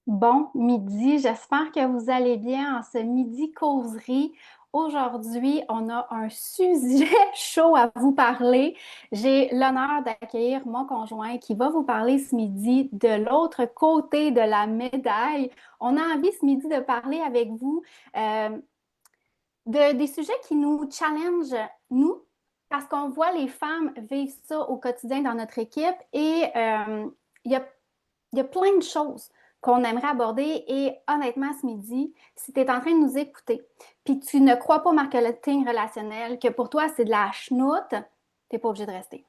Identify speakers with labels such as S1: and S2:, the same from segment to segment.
S1: Bon midi, j'espère que vous allez bien en ce midi causerie. Aujourd'hui, on a un sujet chaud à vous parler. J'ai l'honneur d'accueillir mon conjoint qui va vous parler ce midi de l'autre côté de la médaille. On a envie ce midi de parler avec vous euh, des sujets qui nous challengent, nous, parce qu'on voit les femmes vivre ça au quotidien dans notre équipe et il y a il y a plein de choses qu'on aimerait aborder et honnêtement, ce midi, si tu es en train de nous écouter, puis tu ne crois pas au marketing relationnel, que pour toi c'est de la chenoute, tu n'es pas obligé de rester.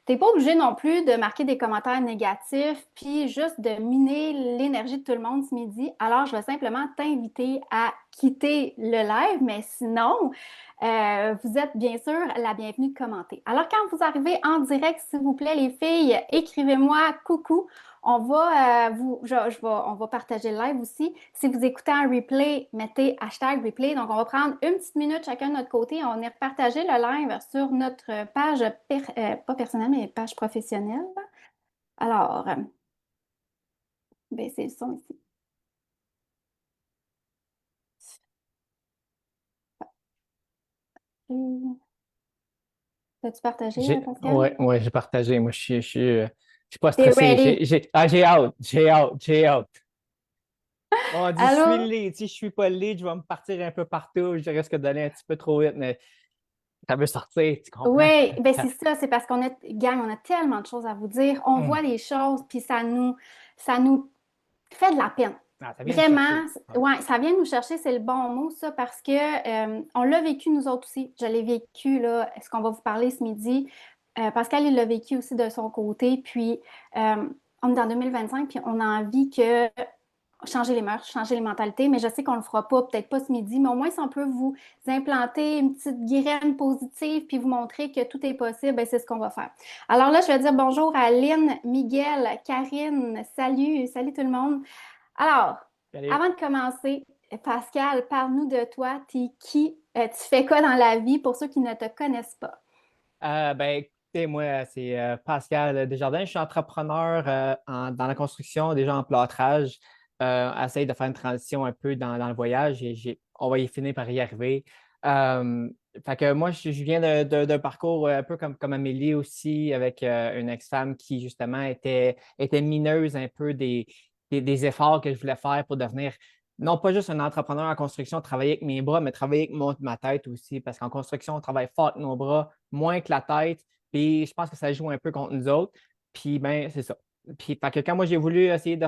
S1: T'es pas obligé non plus de marquer des commentaires négatifs, puis juste de miner l'énergie de tout le monde ce midi. Alors, je vais simplement t'inviter à quitter le live, mais sinon, vous êtes bien sûr la bienvenue de commenter. Alors, quand vous arrivez en direct, s'il vous plaît, les filles, écrivez-moi coucou. On va, on va partager le live aussi. Si vous écoutez un replay, mettez hashtag replay. Donc, on va prendre une petite minute chacun de notre côté. On est repartager le live sur notre page, pas personnelle, mais page professionnelle. Alors, baissez le son ici. As-tu partagé, Pascal?
S2: Ouais, j'ai partagé. Moi, je suis pas
S1: T'es
S2: stressé.
S1: ready.
S2: J'ai hâte. On dit, je suis le
S1: Allô?
S2: lead. Si je suis pas le lead, je vais me partir un peu partout. Je risque d'aller un petit peu trop vite, mais ça veut sortir, tu comprends?
S1: Oui, ben c'est ça, c'est parce qu'on a, gang, on a tellement de choses à vous dire. On
S2: Hum.
S1: voit les choses, puis ça nous fait de la peine.
S2: Ah, ça vient me
S1: Vraiment,
S2: chercher. Ouais.
S1: ouais, ça vient nous chercher, c'est le bon mot, ça, parce que on l'a vécu nous autres aussi. Je l'ai vécu, là, est-ce qu'on va vous parler ce midi? Pascal, il l'a vécu aussi de son côté, puis on est en 2025, puis on a envie que changer les mœurs, changer les mentalités, mais je sais qu'on le fera pas, peut-être pas ce midi, mais au moins si on peut vous implanter une petite graine positive puis vous montrer que tout est possible, ben, c'est ce qu'on va faire. Alors là, je vais dire bonjour à Lynn, Miguel, Karine, salut, salut tout le monde. Alors,
S2: Salut.
S1: avant de commencer, Pascal, parle-nous de toi, t'es qui? Tu fais quoi dans la vie pour ceux qui ne te connaissent pas?
S2: Écoutez, moi, c'est Pascal Desjardins. Je suis entrepreneur dans la construction, déjà en plâtrage. Essaye de faire une transition un peu dans le voyage et on va y finir par y arriver. Euh, Fait que moi, je viens d'un parcours un peu comme Amélie aussi, avec une ex-femme qui, justement, était mineuse un peu des efforts que je voulais faire pour devenir non pas juste un entrepreneur en construction, travailler avec mes bras, mais travailler avec ma tête aussi. Parce qu'en construction, on travaille fort avec nos bras, moins que la tête. Puis je pense que ça joue un peu contre nous autres. Puis ben, c'est ça. Puis fait que quand moi j'ai voulu essayer de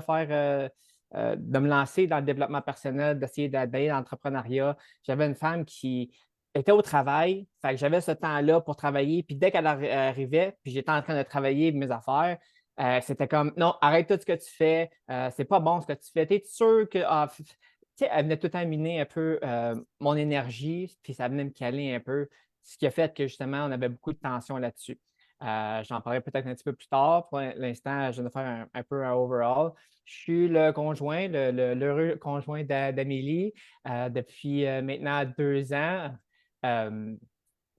S2: me lancer dans le développement personnel, d'essayer d'aller dans l'entrepreneuriat, j'avais une femme qui était au travail. Fait que j'avais ce temps-là pour travailler. Puis dès qu'elle arrivait, puis j'étais en train de travailler mes affaires, c'était comme non, arrête tout ce que tu fais, c'est pas bon ce que tu fais. T'es sûr que. Tu sais, elle venait tout le temps miner un peu mon énergie, puis ça venait me caler un peu, ce qui a fait que justement, on avait beaucoup de tension là-dessus. J'en parlerai peut-être un petit peu plus tard. Pour l'instant, je viens de faire un peu un overall. Je suis le conjoint, l'heureux conjoint d'Amélie depuis maintenant 2 ans. Euh,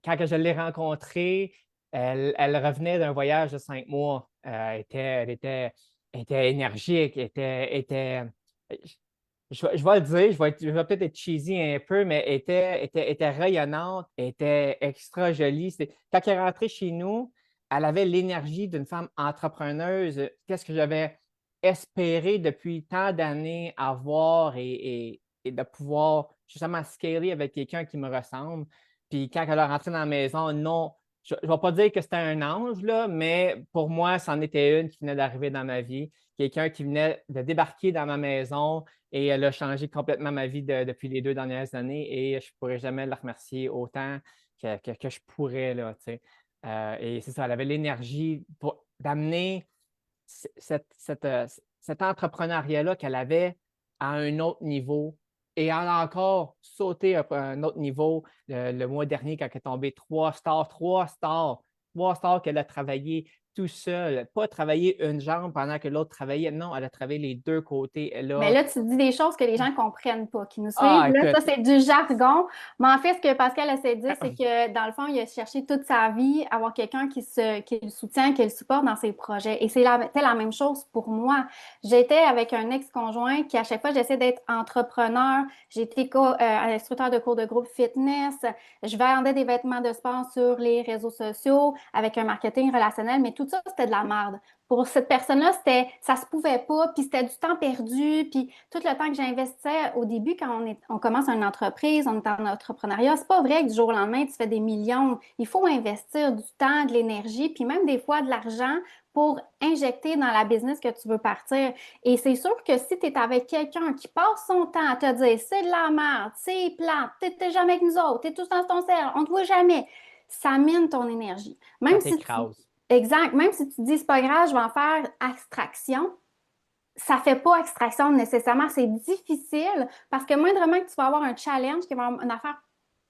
S2: Quand je l'ai rencontrée, elle revenait d'un voyage de 5 mois. Elle était énergique, je vais le dire, je vais peut-être être cheesy un peu, mais était rayonnante, était extra jolie. Quand elle est rentrée chez nous, elle avait l'énergie d'une femme entrepreneuse. Qu'est-ce que j'avais espéré depuis tant d'années avoir et de pouvoir justement scaler avec quelqu'un qui me ressemble. Puis quand elle est rentrée dans la maison, non, je ne vais pas dire que c'était un ange, là, mais pour moi, c'en était une qui venait d'arriver dans ma vie. Quelqu'un qui venait de débarquer dans ma maison et elle a changé complètement ma vie depuis les 2 dernières années et je ne pourrais jamais la remercier autant que je pourrais, là, tu sais. Et c'est ça, elle avait l'énergie d'amener cet entrepreneuriat-là qu'elle avait à un autre niveau et elle a encore sauté à un autre niveau le mois dernier quand elle est tombée 3 stars qu'elle a travaillé tout seul, pas travailler une jambe pendant que l'autre travaillait. Non, elle a travaillé les deux côtés. Elle
S1: Mais
S2: a.
S1: là, tu dis des choses que les gens ne comprennent pas, qui nous suivent.
S2: Ah,
S1: Là, ça,
S2: écoute,
S1: c'est du jargon. Mais en fait, ce que Pascal essaie de dire, c'est que dans le fond, il a cherché toute sa vie à avoir quelqu'un qui le soutient, qui le supporte dans ses projets. Et c'était la même chose pour moi. J'étais avec un ex-conjoint qui, à chaque fois, j'essaie d'être entrepreneur. J'étais instructeur de cours de groupe fitness. Je vendais des vêtements de sport sur les réseaux sociaux avec un marketing relationnel. Mais tout ça, c'était de la merde. Pour cette personne-là, ça se pouvait pas, puis c'était du temps perdu, puis tout le temps que j'investissais au début, quand on commence une entreprise, on est en entrepreneuriat, c'est pas vrai que du jour au lendemain, tu fais des millions. Il faut investir du temps, de l'énergie, puis même des fois de l'argent pour injecter dans la business que tu veux partir. Et c'est sûr que si tu es avec quelqu'un qui passe son temps à te dire c'est de la merde, c'est plate, t'es jamais avec nous autres, t'es tous dans ton cercle, on te voit jamais, ça mine ton énergie.
S2: ça
S1: Même si tu
S2: t'écrase.
S1: Exact. Même si tu te dis, c'est pas grave, je vais en faire abstraction, ça fait pas abstraction nécessairement. C'est difficile parce que moindrement que tu vas avoir un challenge, qui va avoir une affaire,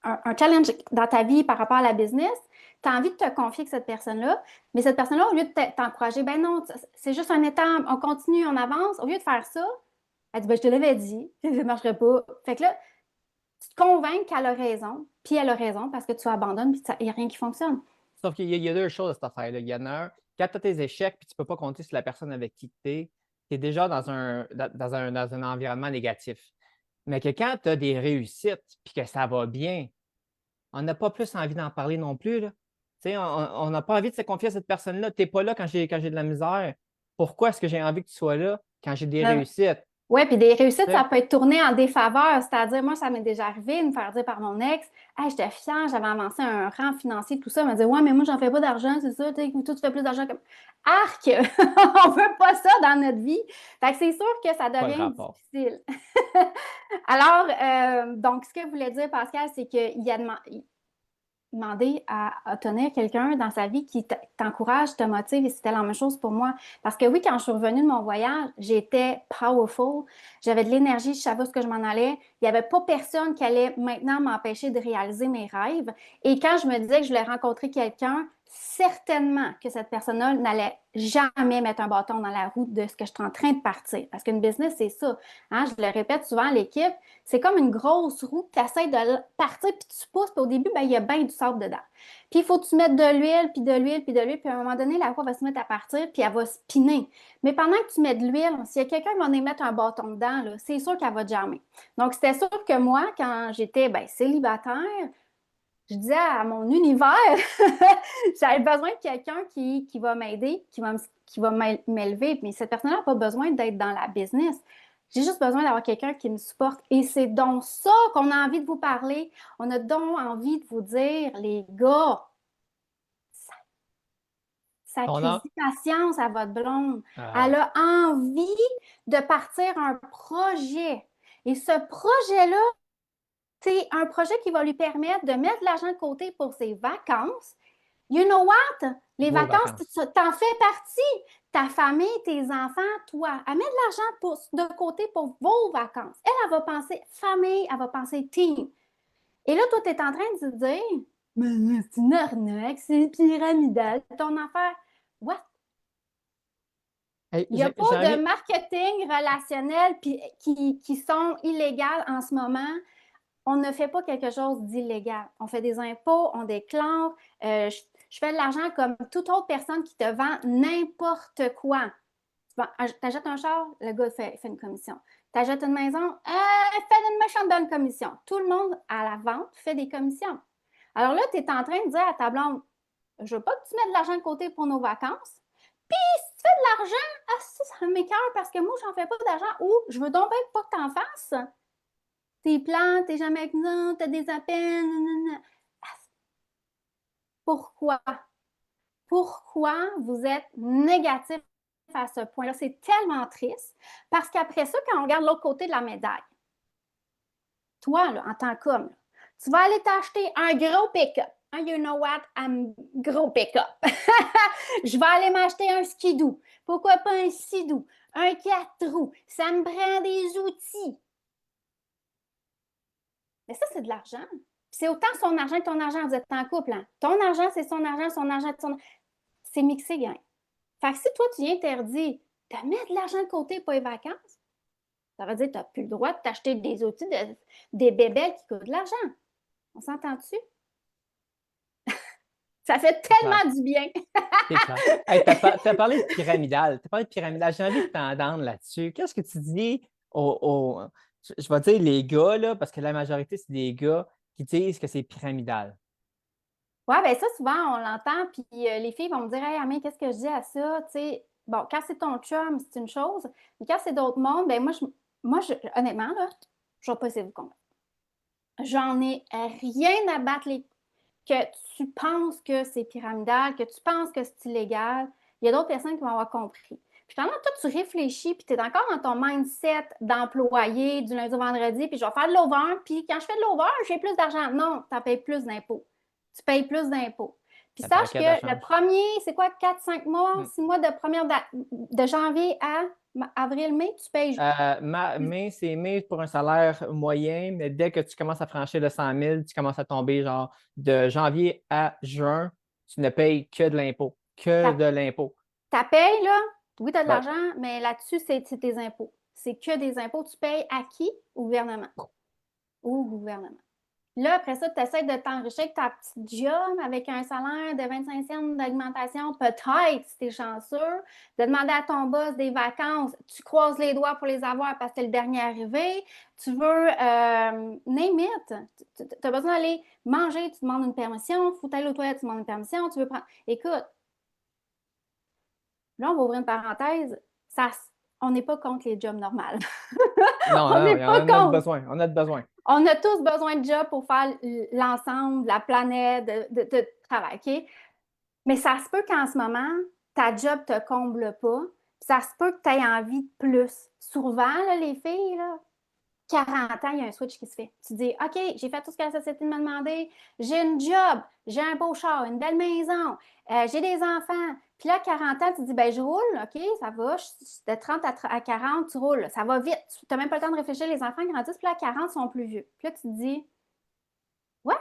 S1: un challenge dans ta vie par rapport à la business, tu as envie de te confier avec cette personne-là, mais cette personne-là, au lieu de t'encourager, ben non, c'est juste un étape, on continue, on avance, au lieu de faire ça, elle dit, ben je te l'avais dit, ça ne marcherait pas. Fait que là, tu te convaincs qu'elle a raison, puis elle a raison parce que tu abandonnes, puis il n'y a rien qui fonctionne.
S2: Sauf qu'il y a deux choses à cette affaire-là. Il y en a un, quand tu as tes échecs puis tu ne peux pas compter sur la personne avec qui tu es, tu es déjà dans un environnement négatif. Mais que quand tu as des réussites puis que ça va bien, on n'a pas plus envie d'en parler non plus, là. Tu sais, on n'a pas envie de se confier à cette personne-là. Tu n'es pas là quand j'ai de la misère. Pourquoi est-ce que j'ai envie que tu sois là quand j'ai des réussites?
S1: Oui, puis des réussites,
S2: Tu
S1: ça
S2: sais?
S1: peut être tourné en défaveur. C'est-à-dire, moi, ça m'est déjà arrivé de me faire dire par mon ex, hey, j'étais fière, j'avais avancé un rang financier, tout ça. Elle m'a dit, ouais, mais moi, j'en fais pas d'argent, c'est ça. Tu sais, toi, tu fais plus d'argent comme. Arc! On veut pas ça dans notre vie. Fait que c'est sûr que ça
S2: Pas le
S1: devient
S2: rapport.
S1: difficile. Alors, donc, ce que je voulais dire, Pascal, c'est qu'il a demander à tenir quelqu'un dans sa vie qui t'encourage, te motive, et c'était la même chose pour moi. Parce que oui, quand je suis revenue de mon voyage, j'étais powerful, j'avais de l'énergie, je savais où ce que je m'en allais. Il n'y avait pas personne qui allait maintenant m'empêcher de réaliser mes rêves. Et quand je me disais que je voulais rencontrer quelqu'un, certainement que cette personne-là n'allait jamais mettre un bâton dans la roue de ce que je suis en train de partir. Parce qu'une business, c'est ça. Hein? Je le répète souvent à l'équipe, c'est comme une grosse roue que tu essaies de partir, puis tu pousses, puis au début, ben, il y a bien du sable dedans. Puis il faut que tu mettes de l'huile, puis de l'huile, puis de l'huile, puis à un moment donné, la roue va se mettre à partir, puis elle va spinner. Mais pendant que tu mets de l'huile, s'il y a quelqu'un qui va en mettre un bâton dedans, là, c'est sûr qu'elle va jammer. Donc, c'était sûr que moi, quand j'étais ben, célibataire, je disais à mon univers, j'avais besoin de quelqu'un qui va m'aider, qui va m'élever. Mais cette personne-là n'a pas besoin d'être dans la business. J'ai juste besoin d'avoir quelqu'un qui me supporte. Et c'est donc ça qu'on a envie de vous parler. On a donc envie de vous dire, les gars,
S2: On a.
S1: sacrifiez patience à votre blonde. Elle
S2: Ah,
S1: a envie de partir un projet. Et ce projet-là, c'est un projet qui va lui permettre de mettre de l'argent de côté pour ses vacances. You know what? Les
S2: vos
S1: vacances,
S2: vacances.
S1: t'en fais partie. Ta famille, tes enfants, toi. Elle met de l'argent de côté pour vos vacances. Elle va penser famille, elle va penser team. Et là, toi, tu es en train de te dire, mais c'est une arnaque, c'est pyramidal, ton affaire. What?
S2: Hey,
S1: Il n'y a
S2: j'ai
S1: pas
S2: j'ai
S1: de
S2: envie.
S1: marketing relationnel qui sont illégales en ce moment. On ne fait pas quelque chose d'illégal. On fait des impôts, on déclare. Je fais de l'argent comme toute autre personne qui te vend n'importe quoi. Tu achètes un char, le gars fait une commission. Tu achètes une maison, fait une méchante bonne commission. Tout le monde à la vente fait des commissions. Alors là, tu es en train de dire à ta blonde, je veux pas que tu mettes de l'argent de côté pour nos vacances. Puis, si tu fais de l'argent, ça m'écoeure parce que moi, j'en fais pas d'argent ou je veux donc pas que tu en fasses. Tes plans, t'es jamais avec nous, t'as des appels. Nanana. Pourquoi? Pourquoi vous êtes négatif à ce point-là? C'est tellement triste parce qu'après ça, quand on regarde l'autre côté de la médaille, toi, là, en tant qu'homme, tu vas aller t'acheter un gros pick-up. You know what? Un gros pick-up. Je vais aller m'acheter un skidoo. Pourquoi pas un sidou? Un 4 roues. Ça me prend des outils. Mais ça, c'est de l'argent. C'est autant son argent que ton argent. Vous êtes en couple. Hein? Ton argent, c'est son argent est son. C'est mixé, gang. Fait que si toi, tu interdis de mettre de l'argent de côté pour les vacances, ça veut dire que tu n'as plus le droit de t'acheter des outils, des bébés qui coûtent de l'argent. On s'entend-tu? Ça fait
S2: C'est clair.
S1: tellement du bien.
S2: C'est clair. Hey, t'as parlé de pyramidal. T'as parlé de pyramidal. J'ai envie de t'entendre là-dessus. Qu'est-ce que tu dis je vais dire les gars, là, parce que la majorité, c'est des gars qui disent que c'est pyramidal.
S1: Ouais, ben ça, souvent, on l'entend, puis les filles vont me dire, hey, Amé, qu'est-ce que je dis à ça? Tu sais, bon, quand c'est ton chum, c'est une chose, mais quand c'est d'autres mondes, ben honnêtement, là, je vais pas essayer de vous convaincre. J'en ai rien à battre que tu penses que c'est pyramidal, que tu penses que c'est illégal. Il y a d'autres personnes qui vont avoir compris. Puis pendant que toi, tu réfléchis, puis tu es encore dans ton mindset d'employé du lundi au vendredi, puis je vais faire de l'over, puis quand je fais de l'over, j'ai plus d'argent. Non, tu en payes plus d'impôts. Tu payes plus d'impôts. Puis
S2: Un
S1: sache
S2: paquet de
S1: que le
S2: change.
S1: premier, c'est quoi, 4, 5 mois,
S2: Hmm.
S1: 6 mois de de janvier à avril, mai, tu payes.
S2: Mais c'est mai pour un salaire moyen, mais dès que tu commences à franchir le 100 000, tu commences à tomber genre de janvier à juin, tu ne payes que de l'impôt. Que
S1: Ta,
S2: de l'impôt.
S1: ta paye, là, oui, tu as de
S2: Ben,
S1: l'argent, mais là-dessus, c'est tes impôts. C'est que des impôts. Tu payes à qui? Au gouvernement. Au gouvernement. Là, après ça, tu essaies de t'enrichir avec ta petite job, avec un salaire de 25 cents d'augmentation, peut-être, si tu es chanceux, de demander à ton boss des vacances, tu croises les doigts pour les avoir parce que tu es le dernier arrivé, tu veux, name it, tu as besoin d'aller manger, tu demandes une permission, faut aller aux toilettes, tu demandes une permission, tu veux prendre... Écoute, là, on va ouvrir une parenthèse, ça, on n'est pas contre les jobs normales.
S2: non,
S1: On
S2: non,
S1: n'est pas
S2: on a
S1: contre.
S2: besoin. On a besoin.
S1: On a tous besoin de job pour faire l'ensemble, la planète de travail, OK? Mais ça se peut qu'en ce moment, ta job ne te comble pas. Ça se peut que tu aies envie de plus. Souvent, là, les filles, là, 40 ans, il y a un switch qui se fait. Tu dis, OK, j'ai fait tout ce que la société m'a demandé, j'ai une job, j'ai un beau char, une belle maison, j'ai des enfants. Puis là, à 40 ans, tu dis, ben je roule, OK, ça va, de 30 à 40, tu roules, ça va vite. Tu n'as même pas le temps de réfléchir, les enfants grandissent, puis là, à 40, ils sont plus vieux. Puis là, tu te dis, ouais,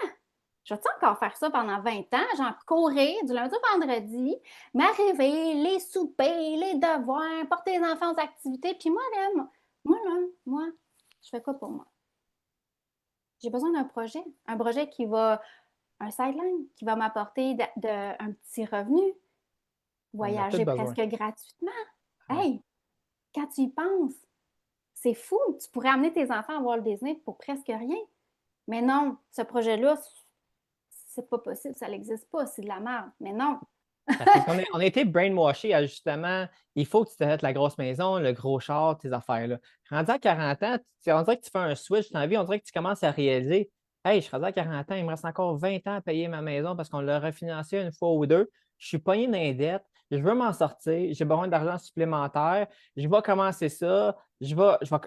S1: je vais encore faire ça pendant 20 ans, genre courir du lundi au vendredi, m'arriver, les soupers, les devoirs, porter les enfants aux activités. Puis moi, je fais quoi pour moi? J'ai besoin d'un projet, un projet qui va, un sideline, qui va m'apporter un petit revenu,
S2: On en a tous
S1: voyager
S2: besoin.
S1: presque gratuitement.
S2: Ouais.
S1: Hey, quand tu y penses, c'est fou, tu pourrais amener tes enfants à Walt Disney pour presque rien. Mais non, ce projet-là, c'est pas possible, ça n'existe pas, c'est de la merde. Mais non.
S2: Parce qu'on a été brainwashés à justement, il faut que tu te fasses la grosse maison, le gros char, tes affaires-là. Rendu à 40 ans, on dirait que tu fais un switch dans la vie, on dirait que tu commences à réaliser, hey, je suis rendu à 40 ans, il me reste encore 20 ans à payer ma maison parce qu'on l'a refinancé une fois ou deux. Je suis pogné dans les dettes, je veux m'en sortir, j'ai besoin d'argent supplémentaire, je vais commencer ça,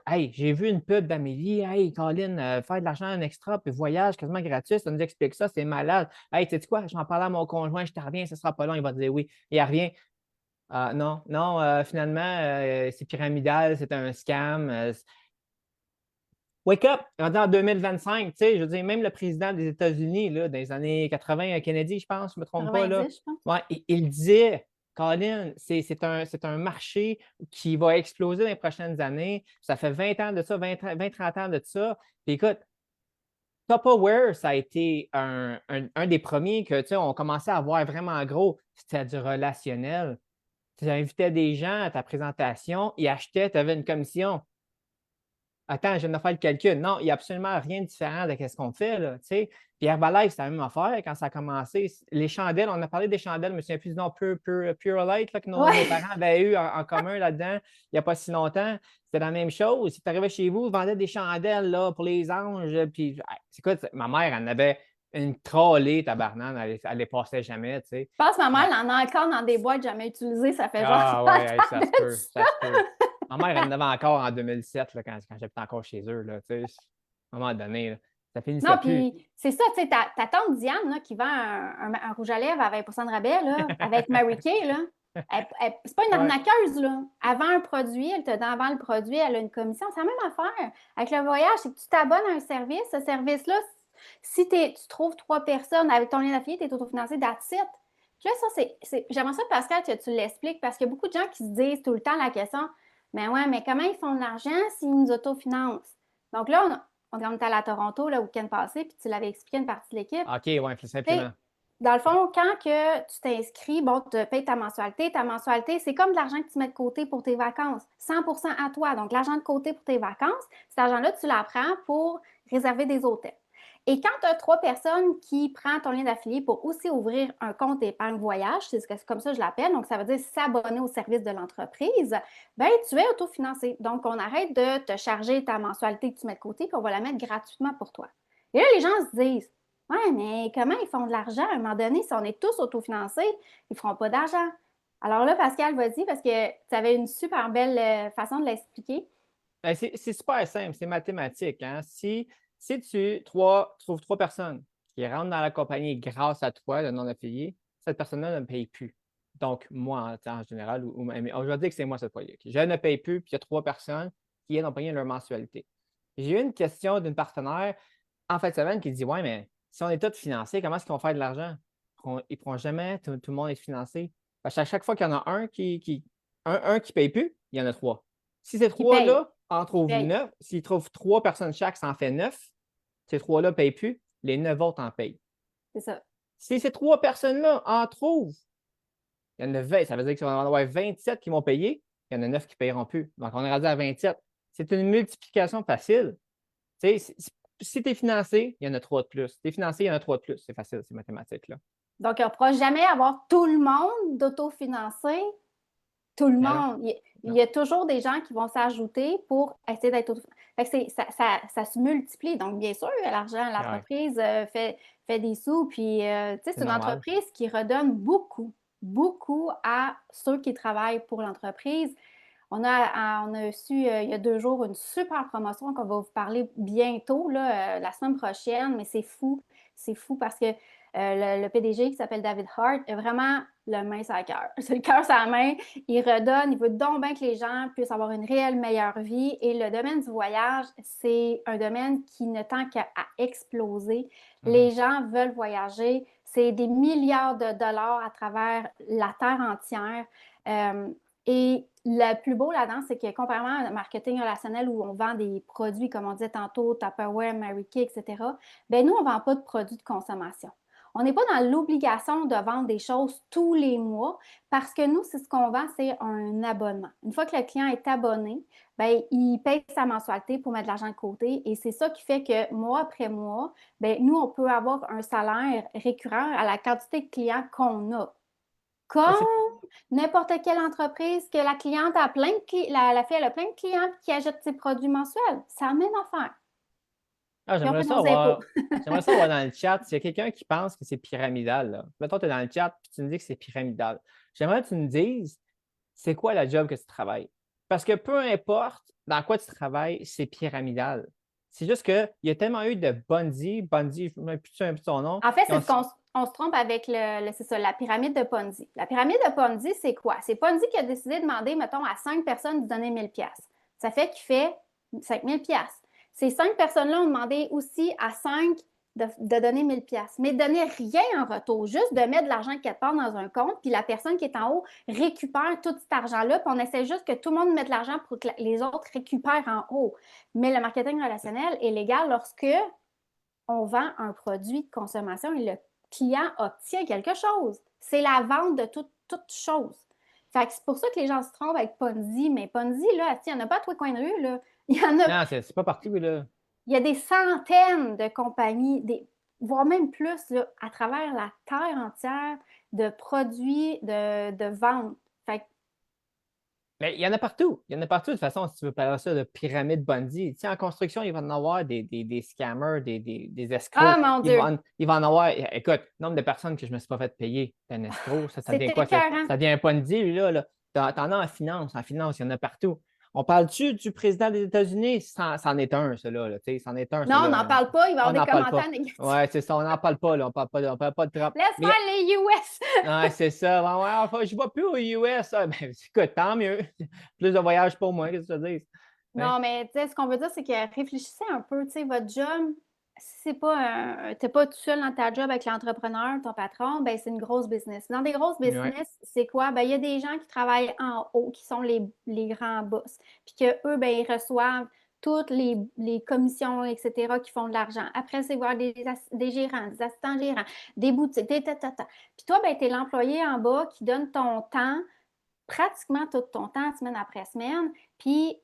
S2: hey, j'ai vu une pub d'Amélie, hey, Colin, faire de l'argent en extra, puis voyage quasiment gratuit, ça nous explique ça, c'est malade. Hey, tu sais quoi, j'en parlais à mon conjoint, je te reviens, ce sera pas long, il va te dire oui. Il revient. Ah, non, non, finalement, c'est pyramidal, c'est un scam. Wake up! Rendu en 2025, tu sais, je veux dire, même le président des États-Unis, là, dans les années 80, Kennedy, je pense, je ne me trompe pas, là,
S1: 90, je pense.
S2: ouais, il disait, Colin, c'est un marché qui va exploser dans les prochaines années. Ça fait 20 ans de ça, 30 ans de ça. Puis écoute, Tupperware, ça a été un des premiers que, tu sais, on commençait à voir vraiment gros. C'était du relationnel. Tu invitais des gens à ta présentation, ils achetaient, tu avais une commission. Attends, je viens de faire le calcul. Non, il n'y a absolument rien de différent de ce qu'on fait, là, tu sais. Puis Herbalife, c'est la même affaire quand ça a commencé. Les chandelles, on a parlé des chandelles, je me souviens plus du nom Pure Light là, que nos
S1: Ouais.
S2: parents avaient eu en commun là-dedans il n'y a pas si longtemps. C'était la même chose. Si tu arrivais chez vous, ils vendaient des chandelles là, pour les anges. Puis, c'est quoi, ma mère, elle en avait une trollée, tabarnane, elle les passait jamais, tu sais.
S1: Je pense que ma
S2: Euh,
S1: mère en a encore dans des boîtes jamais utilisées. Ça fait genre
S2: ah
S1: 30
S2: ouais, hey, ça
S1: ans
S2: se peut,
S1: de
S2: ça se peut.
S1: ça.
S2: Ma mère, elle en avait encore en 2007, là, quand j'étais encore chez eux. Là, tu sais. À un moment donné, là, ça
S1: Non,
S2: finissait plus.
S1: puis c'est ça, tu sais, ta tante Diane, là, qui vend un rouge à lèvres à 20 de rabais, là, avec Mary Kay, là, c'est pas une
S2: Ouais.
S1: arnaqueuse, là. Elle vend un produit, elle te donne avant le produit, elle a une commission. C'est la même affaire. Avec le voyage, c'est que tu t'abonnes à un service. Ce service-là, si tu trouves 3 personnes avec ton lien d'affilié, tu es autofinancé, that's it. Puis là, j'aimerais ça, Pascal, que tu l'expliques parce qu'il y a beaucoup de gens qui se disent tout le temps la question, mais ouais, mais comment ils font de l'argent s'ils nous autofinancent? Donc là, on est allé à Toronto le week-end passé, puis tu l'avais expliqué à une partie de l'équipe.
S2: OK, ouais, plus
S1: Tu sais,
S2: simplement.
S1: dans le fond, quand que tu t'inscris, bon, tu payes ta mensualité. Ta mensualité, c'est comme de l'argent que tu mets de côté pour tes vacances. 100% à toi. Donc, l'argent de côté pour tes vacances, cet argent-là, tu l'apprends pour réserver des hôtels. Et quand tu as 3 personnes qui prennent ton lien d'affilié pour aussi ouvrir un compte épargne voyage, c'est comme ça que je l'appelle, donc ça veut dire s'abonner au service de l'entreprise, ben tu es autofinancé. Donc, on arrête de te charger ta mensualité que tu mets de côté, puis on va la mettre gratuitement pour toi. Et là, les gens se disent, ouais, mais comment ils font de l'argent? À un moment donné, si on est tous autofinancés, ils ne feront pas d'argent. Alors là, Pascal, vas-y, parce que tu avais une super belle façon de l'expliquer.
S2: Ben, c'est super simple, c'est mathématique. Hein? Si tu trouves 3 personnes qui rentrent dans la compagnie grâce à toi, le non-affilié, cette personne-là ne paye plus. Donc, moi, en général, mais je vais dire que c'est moi cette fois-là. Je ne paye plus, puis il y a 3 personnes qui viennent payer leur mensualité. J'ai eu une question d'une partenaire en fin de semaine qui dit, ouais, mais si on est tous financés, comment est-ce qu'ils vont faire de l'argent? Ils ne pourront jamais, tout le monde est financé. Parce qu'à chaque fois qu'il y en a un qui ne paye plus, il y en a 3. Si ces
S1: Qui paye,
S2: trois-là en
S1: qui
S2: trouvent
S1: paye.
S2: 9, s'ils trouvent 3 personnes chaque, ça en fait 9. Ces 3-là ne payent plus, les 9 autres en payent.
S1: C'est ça.
S2: Si ces 3 personnes-là en trouvent, il y en a 20, ça veut dire qu'il va y en avoir 27 qui vont payer, il y en a 9 qui ne payeront plus. Donc, on est rendu à 27. C'est une multiplication facile. Si tu es financé, il y en a 3 de plus. Si tu es financé, il y en a 3 de plus. C'est facile, ces mathématiques-là.
S1: Donc, on ne pourra jamais avoir tout le monde d'autofinancer. Tout le
S2: Mais non,
S1: monde. Il
S2: non.
S1: y a toujours des gens qui vont s'ajouter pour essayer d'être ça se multiplie. Donc, bien sûr, l'argent,
S2: Ah ouais,
S1: l'entreprise fait des sous. Puis, tu sais,
S2: c'est
S1: c'est une
S2: normal.
S1: entreprise qui redonne beaucoup, beaucoup à ceux qui travaillent pour l'entreprise. On a su il y a 2 jours une super promotion qu'on va vous parler bientôt, là, la semaine prochaine, mais c'est fou. C'est fou parce que le PDG qui s'appelle David Hart a vraiment le main sur le cœur. C'est le cœur sur la main. Il redonne, il veut donc bien que les gens puissent avoir une réelle meilleure vie. Et le domaine du voyage, c'est un domaine qui ne tend qu'à exploser.
S2: Mhm.
S1: Les gens veulent voyager. C'est des milliards de dollars à travers la terre entière. Euh, et le plus beau là-dedans, c'est que comparément à un marketing relationnel où on vend des produits, comme on disait tantôt, Tupperware, Mary Kay, etc., bien nous, on ne vend pas de produits de consommation. On n'est pas dans l'obligation de vendre des choses tous les mois parce que nous, c'est ce qu'on vend, c'est un abonnement. Une fois que le client est abonné, bien, il paye sa mensualité pour mettre de l'argent de côté et c'est ça qui fait que mois après mois, bien, nous, on peut avoir un salaire récurrent à la quantité de clients qu'on a.
S2: Ben,
S1: Comme
S2: c'est
S1: n'importe quelle entreprise que la cliente a plein de la fille, elle a plein de clients qui achètent ses produits mensuels. C'est la même affaire.
S2: Ah,
S1: Puis on fait nos impôts.
S2: j'aimerais ça voir dans le chat s'il y a quelqu'un qui pense que c'est pyramidal. Là. Mettons, tu es dans le chat et tu me dis que c'est pyramidal. J'aimerais que tu me dises c'est quoi la job que tu travailles. Parce que peu importe dans quoi tu travailles, c'est pyramidal. C'est juste qu'il y a tellement eu de Bundy, je ne me souviens plus un peu de son nom,
S1: En fait,
S2: qui
S1: c'est
S2: ont.
S1: ce qu'on se trompe avec c'est ça, la pyramide de Ponzi. La pyramide de Ponzi, c'est quoi? C'est Ponzi qui a décidé de demander, mettons, à 5 personnes de donner 1000 pièces. Ça fait qu'il fait 5000 pièces. Ces 5 personnes-là ont demandé aussi à 5 de donner 1000 pièces, mais de donner rien en retour, juste de mettre de l'argent quelque part dans un compte, puis la personne qui est en haut récupère tout cet argent-là, puis on essaie juste que tout le monde mette de l'argent pour que les autres récupèrent en haut. Mais le marketing relationnel est légal lorsque on vend un produit de consommation et le client obtient quelque chose. C'est la vente de toute chose. Fait que c'est pour ça que les gens se trompent avec Ponzi, mais Ponzi, là, il n'y en a pas à tous les coins de rue, là. Il y en a,
S2: Non, c'est pas partout, là.
S1: il y a des centaines de compagnies, voire même plus, là, à travers la terre entière, de produits de vente. Fait que
S2: Mais il y en a partout. Il y en a partout, de toute façon, si tu veux parler ça de pyramide Bundy. Tu sais, en construction, il va en avoir des scammers, des
S1: ah
S2: escrocs.
S1: mon Dieu,
S2: Il va en avoir, écoute, le nombre de personnes que je ne me suis pas fait payer, c'est un escroc. Ça
S1: c'est
S2: devient quoi?
S1: écœurant.
S2: Ça devient un Ponzi, lui, là. T'en as en finance. En finance, il y en a partout. On parle-tu du président des États-Unis? C'en est un, celui-là. Tu sais, c'en est un,
S1: Non, on n'en
S2: celui-là.
S1: parle pas, il va y
S2: On
S1: avoir des
S2: n'en parle pas.
S1: commentaires négatifs.
S2: Ouais, c'est ça, on n'en parle pas, là. On parle pas de Trump.
S1: Laisse
S2: Mais
S1: faire les US.
S2: ouais, c'est ça. Ouais, ouais, enfin, je ne vais plus aux US. Ah, ben, écoute, tant mieux. Plus de voyages pour moi, qu'est-ce que tu veux dire? Ouais.
S1: Non, mais tu sais, ce qu'on veut dire, c'est que réfléchissez un peu, tu sais, votre job, Si t'es pas tout seul dans ta job avec l'entrepreneur, ton patron, ben c'est une grosse business. Dans des grosses
S2: Ouais.
S1: business, c'est quoi? Ben, il y a des gens qui travaillent en haut, qui sont les grands boss. Puis que eux, ben, ils reçoivent toutes les commissions, etc., qui font de l'argent. Après, c'est voir des gérants, des assistants gérants, des boutiques, des ta. Puis toi, ben, tu es l'employé en bas qui donne ton temps, pratiquement tout ton temps, semaine après semaine. Puis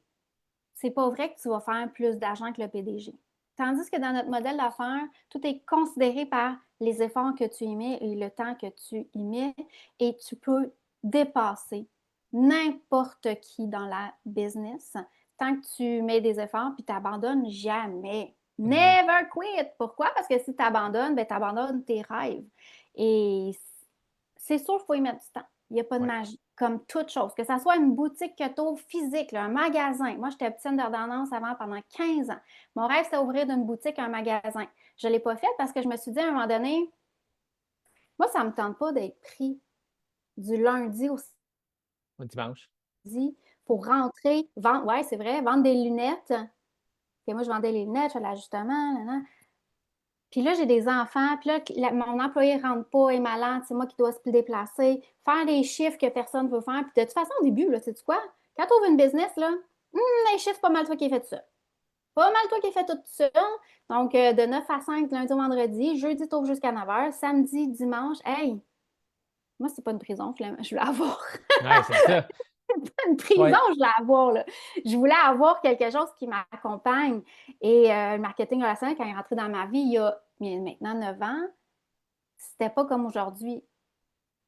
S1: c'est pas vrai que tu vas faire plus d'argent que le PDG. Tandis que dans notre modèle d'affaires, tout est considéré par les efforts que tu y mets et le temps que tu y mets et tu peux dépasser n'importe qui dans la business tant que tu mets des efforts puis tu n'abandonnes jamais.
S2: Ouais.
S1: Never quit! Pourquoi? Parce que si tu abandonnes, ben, tu abandonnes tes rêves. Et c'est sûr qu'il faut y mettre du temps. Il n'y a pas de
S2: Ouais.
S1: magie. Comme toute chose, que ce soit une boutique que tu ouvres physique, là, un magasin. Moi, j'étais petite d'ordonnance avant pendant 15 ans. Mon rêve, c'était d'ouvrir une boutique, un magasin. Je ne l'ai pas fait parce que je me suis dit à un moment donné, moi, ça ne me tente pas d'être pris du lundi au
S2: Au dimanche.
S1: samedi pour rentrer, vendre, ouais, c'est vrai, vendre des lunettes. Et moi, je vendais les lunettes, je fais l'ajustement. Puis là, j'ai des enfants, puis là, mon employé ne rentre pas, est malade, c'est moi qui dois se déplacer, faire des chiffres que personne ne veut faire. Puis de toute façon, au début, là, sais-tu quoi? Quand tu ouvres une business, là, les chiffres, pas mal toi qui es fait tout seul. Pas mal toi qui es fait tout seul. Donc, de 9 à 5, lundi au vendredi, jeudi, tu ouvres jusqu'à 9 heures, samedi, dimanche. Hey, moi, c'est pas une prison, je voulais avoir.
S2: Ouais, c'est ça.
S1: Une prison,
S2: Ouais.
S1: je voulais avoir, là. Je voulais avoir quelque chose qui m'accompagne. Et le marketing relationnel, quand il est rentré dans ma vie, il y a maintenant 9 ans, c'était pas comme aujourd'hui.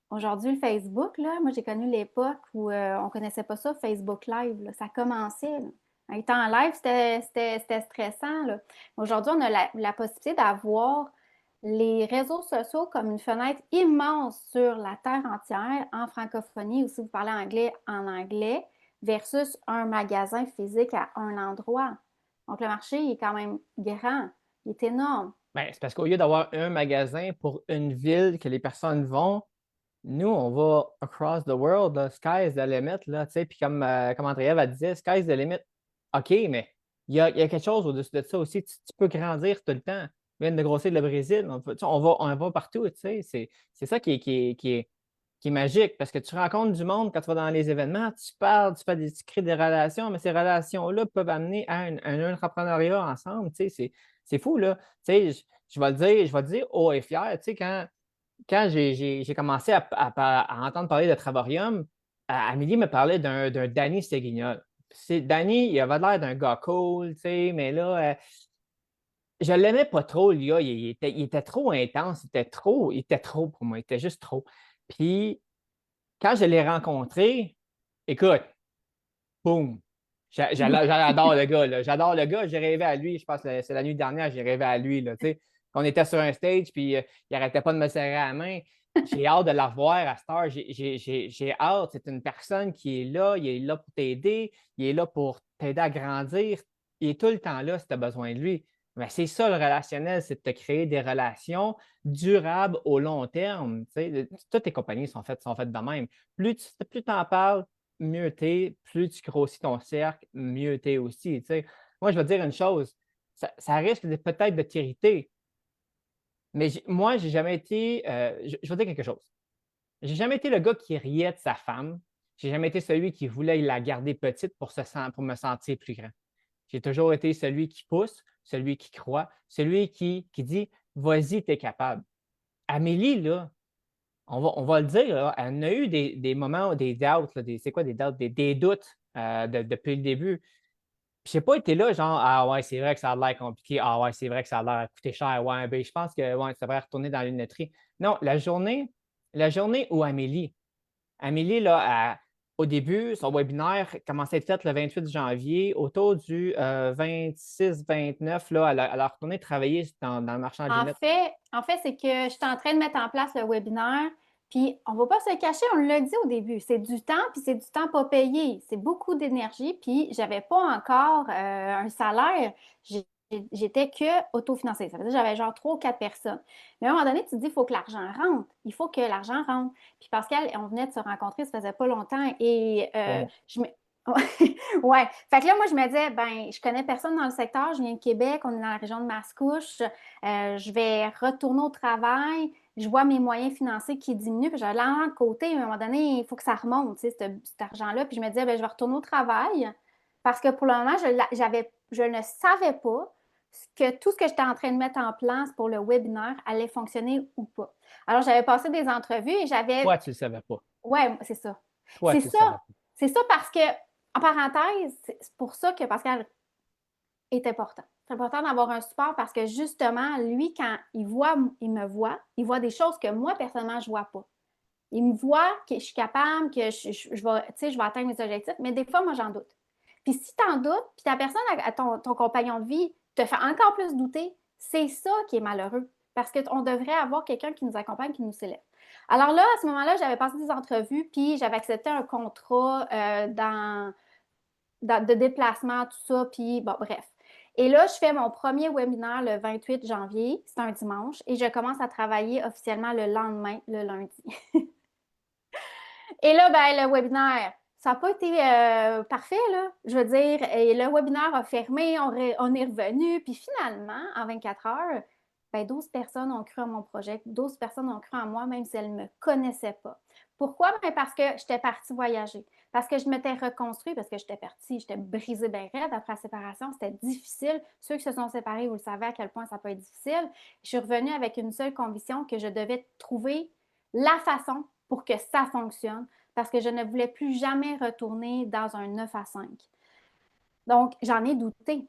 S1: Aujourd'hui, le Facebook, là, moi, j'ai connu l'époque où on connaissait pas ça, Facebook Live, là. Ça commençait, là. Être en live, c'était stressant, là. Aujourd'hui, on a la possibilité d'avoir les réseaux sociaux comme une fenêtre immense sur la terre entière en francophonie, ou si vous parlez anglais, en anglais, versus un magasin physique à un endroit. Donc, le marché, il est quand même grand, il est énorme.
S2: Ben, c'est parce qu'au lieu d'avoir un magasin pour une ville que les personnes vont, nous, on va across the world, là, sky's the limit, là, tu sais, puis comme Andrea va disait, sky's the limit. OK, mais il y a quelque chose au-dessus de ça aussi. Tu peux grandir tout le temps. On vient de grossir le Brésil, tu sais, on va partout, tu sais. C'est ça qui est magique, parce que tu rencontres du monde quand tu vas dans les événements, tu parles, tu crées des relations, mais ces relations-là peuvent amener à un entrepreneuriat ensemble, tu sais. C'est fou, là. Tu sais, je vais le dire haut et fier, tu sais, quand j'ai commencé à entendre parler de Travarium, Amélie me parlait d'un Danny Séguignol. Danny, il avait l'air d'un gars cool, tu sais, mais là, je ne l'aimais pas trop, le gars. Il était trop intense, il était trop pour moi, il était juste trop. Puis, quand je l'ai rencontré, écoute, boum, j'adore le gars, là. J'adore le gars, j'ai rêvé à lui. Je pense que c'est la nuit dernière, j'ai rêvé à lui, là, tu sais. On était sur un stage, puis il n'arrêtait pas de me serrer la main. J'ai hâte de la revoir à Star. J'ai hâte. C'est une personne qui est là. Il est là pour t'aider. Il est là pour t'aider à grandir. Il est tout le temps là si tu as besoin de lui. Mais c'est ça le relationnel, c'est de te créer des relations durables au long terme. Tu sais. Toutes tes compagnies sont faites de même. Plus tu en parles, mieux tu es. Plus tu grossis ton cercle, mieux tu es aussi. Tu sais. Moi, je vais te dire une chose. Ça risque peut-être de t'irriter, mais moi, j'ai jamais été. Je vais dire quelque chose. J'ai jamais été le gars qui riait de sa femme. J'ai jamais été celui qui voulait la garder petite pour me sentir plus grand. J'ai toujours été celui qui pousse, celui qui croit, celui qui dit vas-y, tu es capable. Amélie, là, on va le dire, là, elle a eu des moments, des doubts, là, c'est quoi des doubts? Des doutes depuis le début. Puis j'ai pas été là, genre, ah ouais, c'est vrai que ça a l'air compliqué. Ah ouais, c'est vrai que ça a l'air coûter cher. Ouais, ben, je pense que ouais, ça devrait retourner dans la lunetterie. Non, la journée où Amélie, là, au début, son webinaire commençait à être fait le 28 janvier. Autour du 26-29, là, elle a retourné travailler dans le marchand de lunettes.
S1: En fait, c'est que je suis en train de mettre en place le webinaire, puis on ne va pas se cacher, on l'a dit au début, c'est du temps, puis c'est du temps pas payé. C'est beaucoup d'énergie, puis je n'avais pas encore un salaire. J'étais que autofinancée. Ça veut dire que j'avais genre 3 ou 4 personnes. Mais à un moment donné, tu te dis, il faut que l'argent rentre. Il faut que l'argent rentre. Puis Pascal, on venait de se rencontrer, ça faisait pas longtemps, et
S2: Bon,
S1: Ouais. Fait que là, moi, je me disais, ben, je connais personne dans le secteur, je viens de Québec, on est dans la région de Mascouche, je vais retourner au travail, je vois mes moyens financiers qui diminuent, puis j'avais l'argent de côté, à un moment donné, il faut que ça remonte, tu sais, cet argent-là, puis je me disais, ben, je vais retourner au travail, parce que pour le moment, je ne savais pas que tout ce que j'étais en train de mettre en place pour le webinaire allait fonctionner ou pas. Alors, j'avais passé des entrevues et
S2: Toi,
S1: j'avais,
S2: tu le savais pas.
S1: ouais, c'est ça.
S2: Toi,
S1: C'est
S2: tu le
S1: ça,
S2: savais pas.
S1: c'est ça parce que, en parenthèse, c'est pour ça que Pascal est important. C'est important d'avoir un support parce que justement, lui, quand il me voit, il voit des choses que moi, personnellement, je ne vois pas. Il me voit que je suis capable, que je vais atteindre mes objectifs, mais des fois, moi, j'en doute. Puis si tu en doutes, puis ta personne, ton compagnon de vie, te fait encore plus douter, c'est ça qui est malheureux. Parce qu'on devrait avoir quelqu'un qui nous accompagne, qui nous s'élève. Alors là, à ce moment-là, j'avais passé des entrevues, puis j'avais accepté un contrat de déplacement, tout ça, puis bon, bref. Et là, je fais mon premier webinaire le 28 janvier, c'est un dimanche, et je commence à travailler officiellement le lendemain, le lundi. Et là, ben, le webinaire, ça n'a pas été parfait, là. Je veux dire, et le webinaire a fermé, on est revenu, puis finalement, en 24 heures, ben, 12 personnes ont cru à mon projet, 12 personnes ont cru en moi, même si elles ne me connaissaient pas. Pourquoi? Ben, parce que j'étais partie voyager, parce que je m'étais reconstruite, parce que j'étais partie, j'étais brisée bien raide après la séparation, c'était difficile. Ceux qui se sont séparés, vous le savez à quel point ça peut être difficile. Je suis revenue avec une seule conviction que je devais trouver la façon pour que ça fonctionne parce que je ne voulais plus jamais retourner dans un 9 à 5. Donc, j'en ai douté.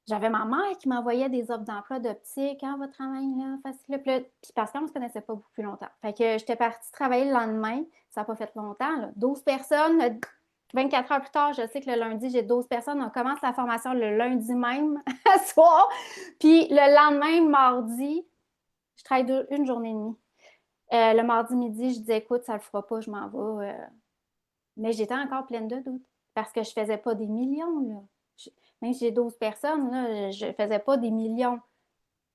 S1: J'avais ma mère qui m'envoyait des offres d'emploi d'optique. Ah, votre travail là, facile. Puis parce qu'on ne se connaissait pas beaucoup plus longtemps. Fait que j'étais partie travailler le lendemain. Ça n'a pas fait longtemps. Là. 12 personnes. 24 heures plus tard, je sais que le lundi, j'ai 12 personnes. On commence la formation le lundi même, à soir. Puis le lendemain, mardi, je travaille une journée et demie. Le mardi midi, je dis écoute, ça le fera pas, je m'en vais. Mais j'étais encore pleine de doutes parce que je ne faisais pas des millions. Là. Même si j'ai 12 personnes, là, je ne faisais pas des millions.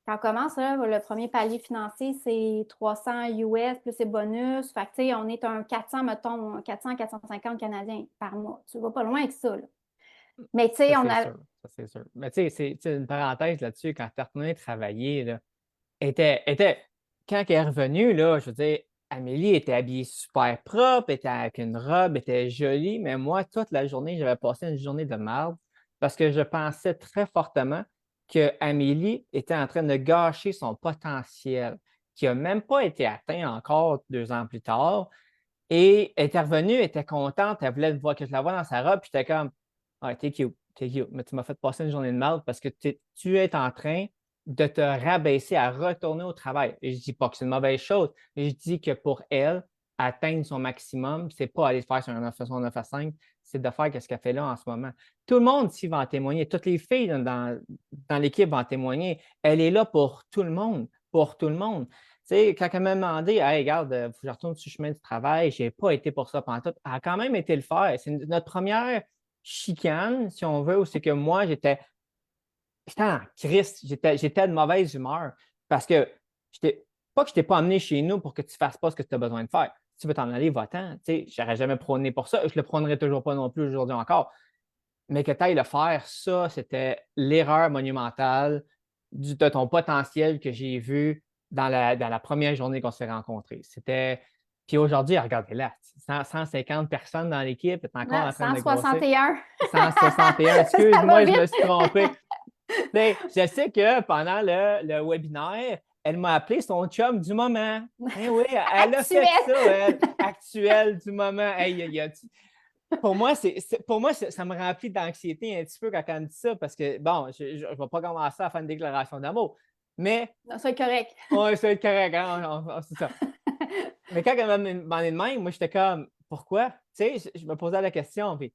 S1: Quand on commence, là, le premier palier financier, c'est 300 US plus les bonus. Fait que, on est un 400, mettons, 400-450 Canadiens par mois. Tu ne vas pas loin avec ça. Là. Mais tu
S2: Ça,
S1: sais, on
S2: c'est
S1: a.
S2: sûr. Ça, c'est sûr. Mais tu sais, c'est une parenthèse là-dessus, quand tu es retourné travailler, là, quand elle est revenue, là, je veux dire, Amélie était habillée super propre, était avec une robe, était jolie, mais moi, toute la journée, j'avais passé une journée de merde parce que je pensais très fortement que Amélie était en train de gâcher son potentiel, qui n'a même pas été atteint encore 2 ans plus tard. Et elle était revenue, elle était contente, elle voulait voir que je la vois dans sa robe, puis j'étais comme, ah, t'es cute, mais tu m'as fait passer une journée de merde parce que tu es en train de te rabaisser à retourner au travail. Et je dis pas que c'est une mauvaise chose, mais je dis que pour elle, atteindre son maximum, c'est pas aller faire sur un 9 à 5, c'est de faire ce qu'elle fait là en ce moment. Tout le monde ici va en témoigner, toutes les filles dans l'équipe vont en témoigner. Elle est là pour tout le monde, pour tout le monde. Tu sais, quand elle m'a demandé, hey, regarde, il faut que je retourne sur le chemin du travail, je n'ai pas été pour ça pendant tout. Elle a quand même été le faire. C'est notre première chicane, si on veut, où c'est que moi, j'étais en crise, j'étais de mauvaise humeur parce que pas que je t'ai pas amené chez nous pour que tu ne fasses pas ce que tu as besoin de faire. Si tu veux t'en aller, va-t'en. Je n'aurais jamais prôné pour ça. Je ne le prônerai toujours pas non plus aujourd'hui encore. Mais que tu ailles le faire, ça, c'était l'erreur monumentale de ton potentiel que j'ai vu dans la première journée qu'on s'est rencontrés. C'était. Puis aujourd'hui, regardez-là, 150 personnes dans l'équipe, est encore
S1: Non,
S2: en train de grossir.
S1: 161.
S2: 161,
S1: Ça va
S2: excuse-moi, je
S1: vite.
S2: me suis trompé. Mais je sais que pendant le webinaire, elle m'a appelé son chum du moment. Eh oui, elle a fait
S1: Actuel.
S2: ça, elle, actuelle du moment. Hey, pour moi, ça me remplit d'anxiété un petit peu quand elle me dit ça parce que, bon, je ne vais pas commencer à faire une déclaration d'amour. Mais,
S1: Non, c'est correct.
S2: ouais, ça va être correct, hein, c'est ça. Mais quand elle m'en est de même, moi, j'étais comme, pourquoi? Tu sais, je me posais la question. Puis,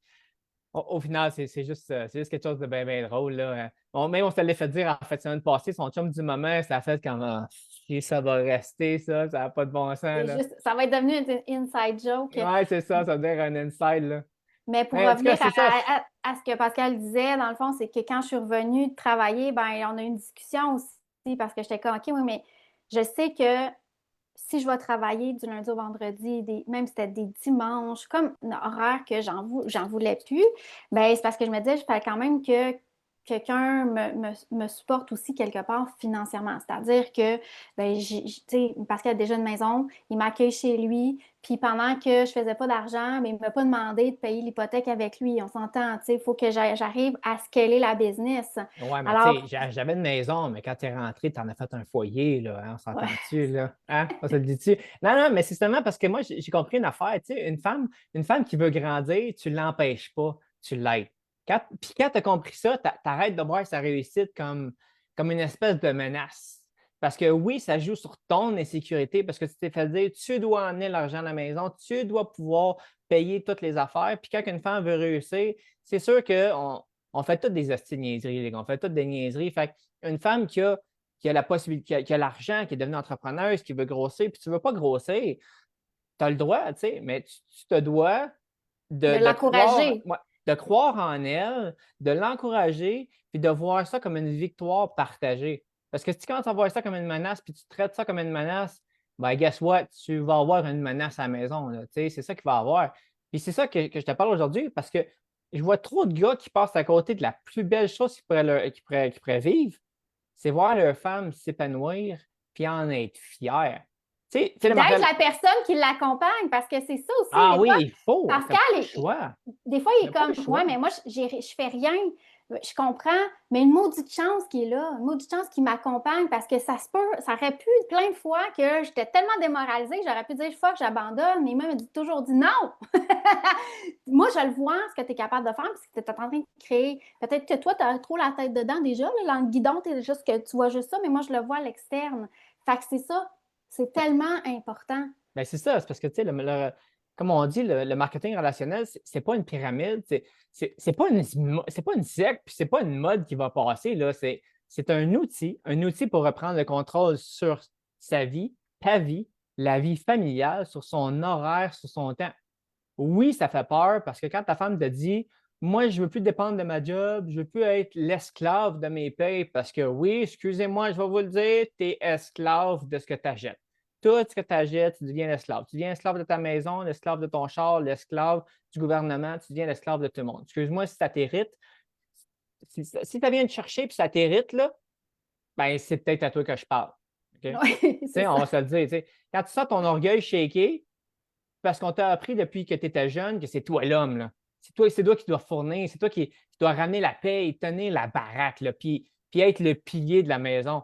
S2: au final, c'est juste quelque chose de bien, bien drôle. Là. Même on se l'est fait dire en fait, semaine passée, son chum du moment, ça a fait comme ça va rester, ça n'a pas de bon sens.
S1: C'est
S2: Là.
S1: juste, ça va être devenu une inside joke.
S2: Ouais, c'est ça veut dire un inside. Là.
S1: Mais pour
S2: Mais en tout cas,
S1: revenir
S2: c'est ça.
S1: à ce que Pascal disait, dans le fond, c'est que quand je suis revenue de travailler, ben, on a eu une discussion aussi parce que j'étais comme, OK, oui, mais je sais que si je vais travailler du lundi au vendredi, même si c'était des dimanches, comme un horaire que j'en voulais plus, ben c'est parce que je me disais, je fallait quand même que quelqu'un me supporte aussi quelque part financièrement. C'est-à-dire que, ben, tu sais, parce qu'il a déjà une maison, il m'accueille chez lui, puis pendant que je faisais pas d'argent, ben, il ne m'a pas demandé de payer l'hypothèque avec lui. On s'entend, tu sais, il faut que j'arrive à scaler la business.
S2: Ouais, mais tu
S1: Alors,
S2: sais, j'avais une maison, mais quand tu es rentré, tu en as fait un foyer, là, hein, on
S1: ouais,
S2: s'entend-tu, là? Hein? On se le dit-tu? Non, non, mais c'est seulement parce que moi, j'ai compris une affaire, tu sais, une femme qui veut grandir, tu ne l'empêches pas, tu l'aides. Puis quand tu as compris ça, tu arrêtes de voir sa réussite comme une espèce de menace. Parce que oui, ça joue sur ton insécurité, parce que tu t'es fait dire, tu dois emmener l'argent à la maison, tu dois pouvoir payer toutes les affaires. Puis quand une femme veut réussir, c'est sûr qu'on on fait toutes des hosties de niaiseries, les gars. On fait toutes des niaiseries. Fait une femme qui a la possibilité, qui a l'argent, qui est devenue entrepreneuse, qui veut grossir, puis tu ne veux pas grossir, tu as le droit, tu sais, mais tu te dois
S1: de l'encourager.
S2: de croire en elle, de l'encourager, puis de voir ça comme une victoire partagée. Parce que si tu commences à voir ça comme une menace, puis tu traites ça comme une menace, ben guess what? Tu vas avoir une menace à la maison, là, tu sais, c'est ça qu'il va avoir. Puis c'est ça que je te parle aujourd'hui, parce que je vois trop de gars qui passent à côté de la plus belle chose qu'ils pourraient vivre, c'est voir leur femme s'épanouir, puis en être fière. Tu sais,
S1: Puis
S2: le
S1: d'être
S2: Marcel,
S1: la personne qui l'accompagne, parce que c'est ça aussi,
S2: ah
S1: des
S2: oui,
S1: fois,
S2: il faut, tu
S1: Pascal,
S2: n'as pas le choix.
S1: des fois,
S2: Tu
S1: il est
S2: n'as pas le
S1: comme, ouais,
S2: choix.
S1: mais moi, je fais rien. Je comprends, mais une maudite chance qui est là, une maudite chance qui m'accompagne, parce que ça se peut, ça aurait pu plein de fois que j'étais tellement démoralisée que j'aurais pu dire, fuck, j'abandonne, mais il m'a toujours dit non. Moi, je le vois, ce que tu es capable de faire, parce que tu es en train de créer. Peut-être que toi, tu as trop la tête dedans déjà, là, dans le guidon, es juste que tu vois juste ça, mais moi, je le vois à l'externe. Fait que c'est ça, c'est tellement important.
S2: Ben, c'est ça, c'est parce que, tu sais, comme on dit, le marketing relationnel, c'est pas une pyramide, c'est pas c'est pas une secte, puis c'est pas une mode qui va passer, là. C'est un outil pour reprendre le contrôle sur sa vie, ta vie, la vie familiale, sur son horaire, sur son temps. Oui, ça fait peur parce que quand ta femme te dit, moi, je ne veux plus dépendre de ma job, je ne veux plus être l'esclave de mes payes parce que oui, excusez-moi, je vais vous le dire, tu es esclave de ce que tu achètes. Tout ce que tu achètes, tu deviens l'esclave. Tu deviens esclave de ta maison, l'esclave de ton char, l'esclave du gouvernement, tu deviens l'esclave de tout le monde. Excuse-moi si ça t'irrite. Si ça vient te chercher et ça t'irrite, là, ben, c'est peut-être à toi que je parle. OK?
S1: Oui, c'est
S2: On
S1: ça.
S2: va se le dire. T'sais. Quand tu sens ton orgueil shaker, parce qu'on t'a appris depuis que tu étais jeune que c'est toi l'homme, là. C'est toi qui dois fournir, c'est toi qui dois ramener la paix, tenir la baraque, là, puis être le pilier de la maison.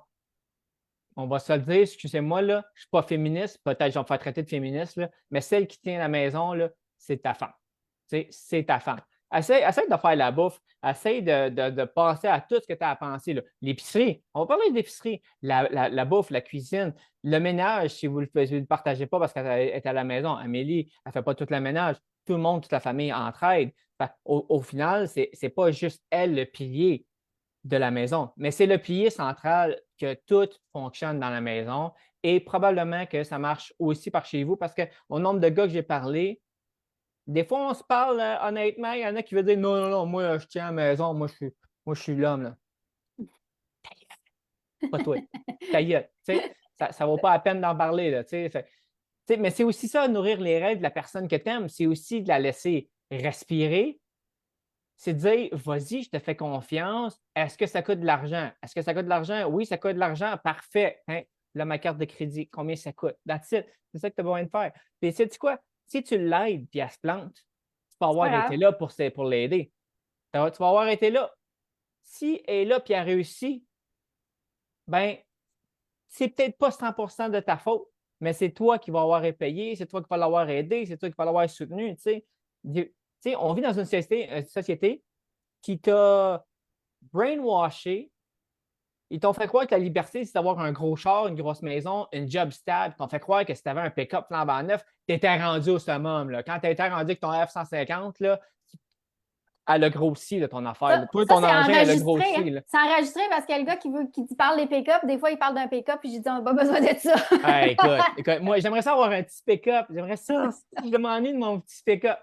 S2: On va se le dire, excusez-moi, là, je ne suis pas féministe, peut-être je vais me faire traiter de féministe, là, mais celle qui tient la maison, là, c'est ta femme. C'est ta femme. Essaye de faire la bouffe. Essaye de penser à tout ce que tu as à penser. L'épicerie, on va parler de l'épicerie, la bouffe, la cuisine, le ménage, si vous ne le partagez pas parce qu'elle est à la maison. Amélie, elle ne fait pas tout le ménage. Tout le monde, toute la famille entraide. Au final, ce n'est pas juste elle le pilier de la maison, mais c'est le pilier central que tout fonctionne dans la maison et probablement que ça marche aussi par chez vous parce qu'au nombre de gars que j'ai parlé, des fois, on se parle honnêtement. Il y en a qui veulent dire non, non, non, moi, je tiens à la maison, moi, je suis l'homme. Là. Pas toi. Ta gueule. Ça ne vaut pas la peine d'en parler. Là, mais c'est aussi ça, nourrir les rêves de la personne que tu aimes. C'est aussi de la laisser respirer. C'est de dire, vas-y, je te fais confiance. Est-ce que ça coûte de l'argent? Est-ce que ça coûte de l'argent? Oui, ça coûte de l'argent. Parfait. Hein? Là, ma carte de crédit, combien ça coûte? That's it. C'est ça que tu as besoin de faire. Puis, sais-tu quoi? Si tu l'aides et elle se plante, tu vas
S1: C'est pas
S2: avoir
S1: grave.
S2: été là pour l'aider. Tu vas avoir été là. Si elle est là et elle réussit, ben, c'est peut-être pas 100% de ta faute, mais c'est toi qui vas avoir payé, c'est toi qui vas l'avoir aidé, c'est toi qui vas l'avoir soutenu. On vit dans une société qui t'a brainwashé. Ils t'ont fait croire que la liberté, c'est d'avoir un gros char, une grosse maison, une job stable. Ils t'ont fait croire que si tu avais un pick-up flambant neuf, tu étais rendu au summum. Là. Quand tu étais rendu avec ton F-150, là, elle a grossi là, ton affaire.
S1: Ça,
S2: Là. Toi,
S1: ça
S2: ton
S1: c'est
S2: engin, elle a
S1: enregistré, hein.
S2: grossi. Là.
S1: C'est enregistré parce qu'il y a le gars qui parle des pick-up. Des fois, il parle d'un pick-up, puis j'ai dit, on n'a pas besoin de ça.
S2: Ah, écoute, moi, j'aimerais ça avoir un petit pick-up. J'aimerais ça. Je m'ennuie de mon petit pick-up.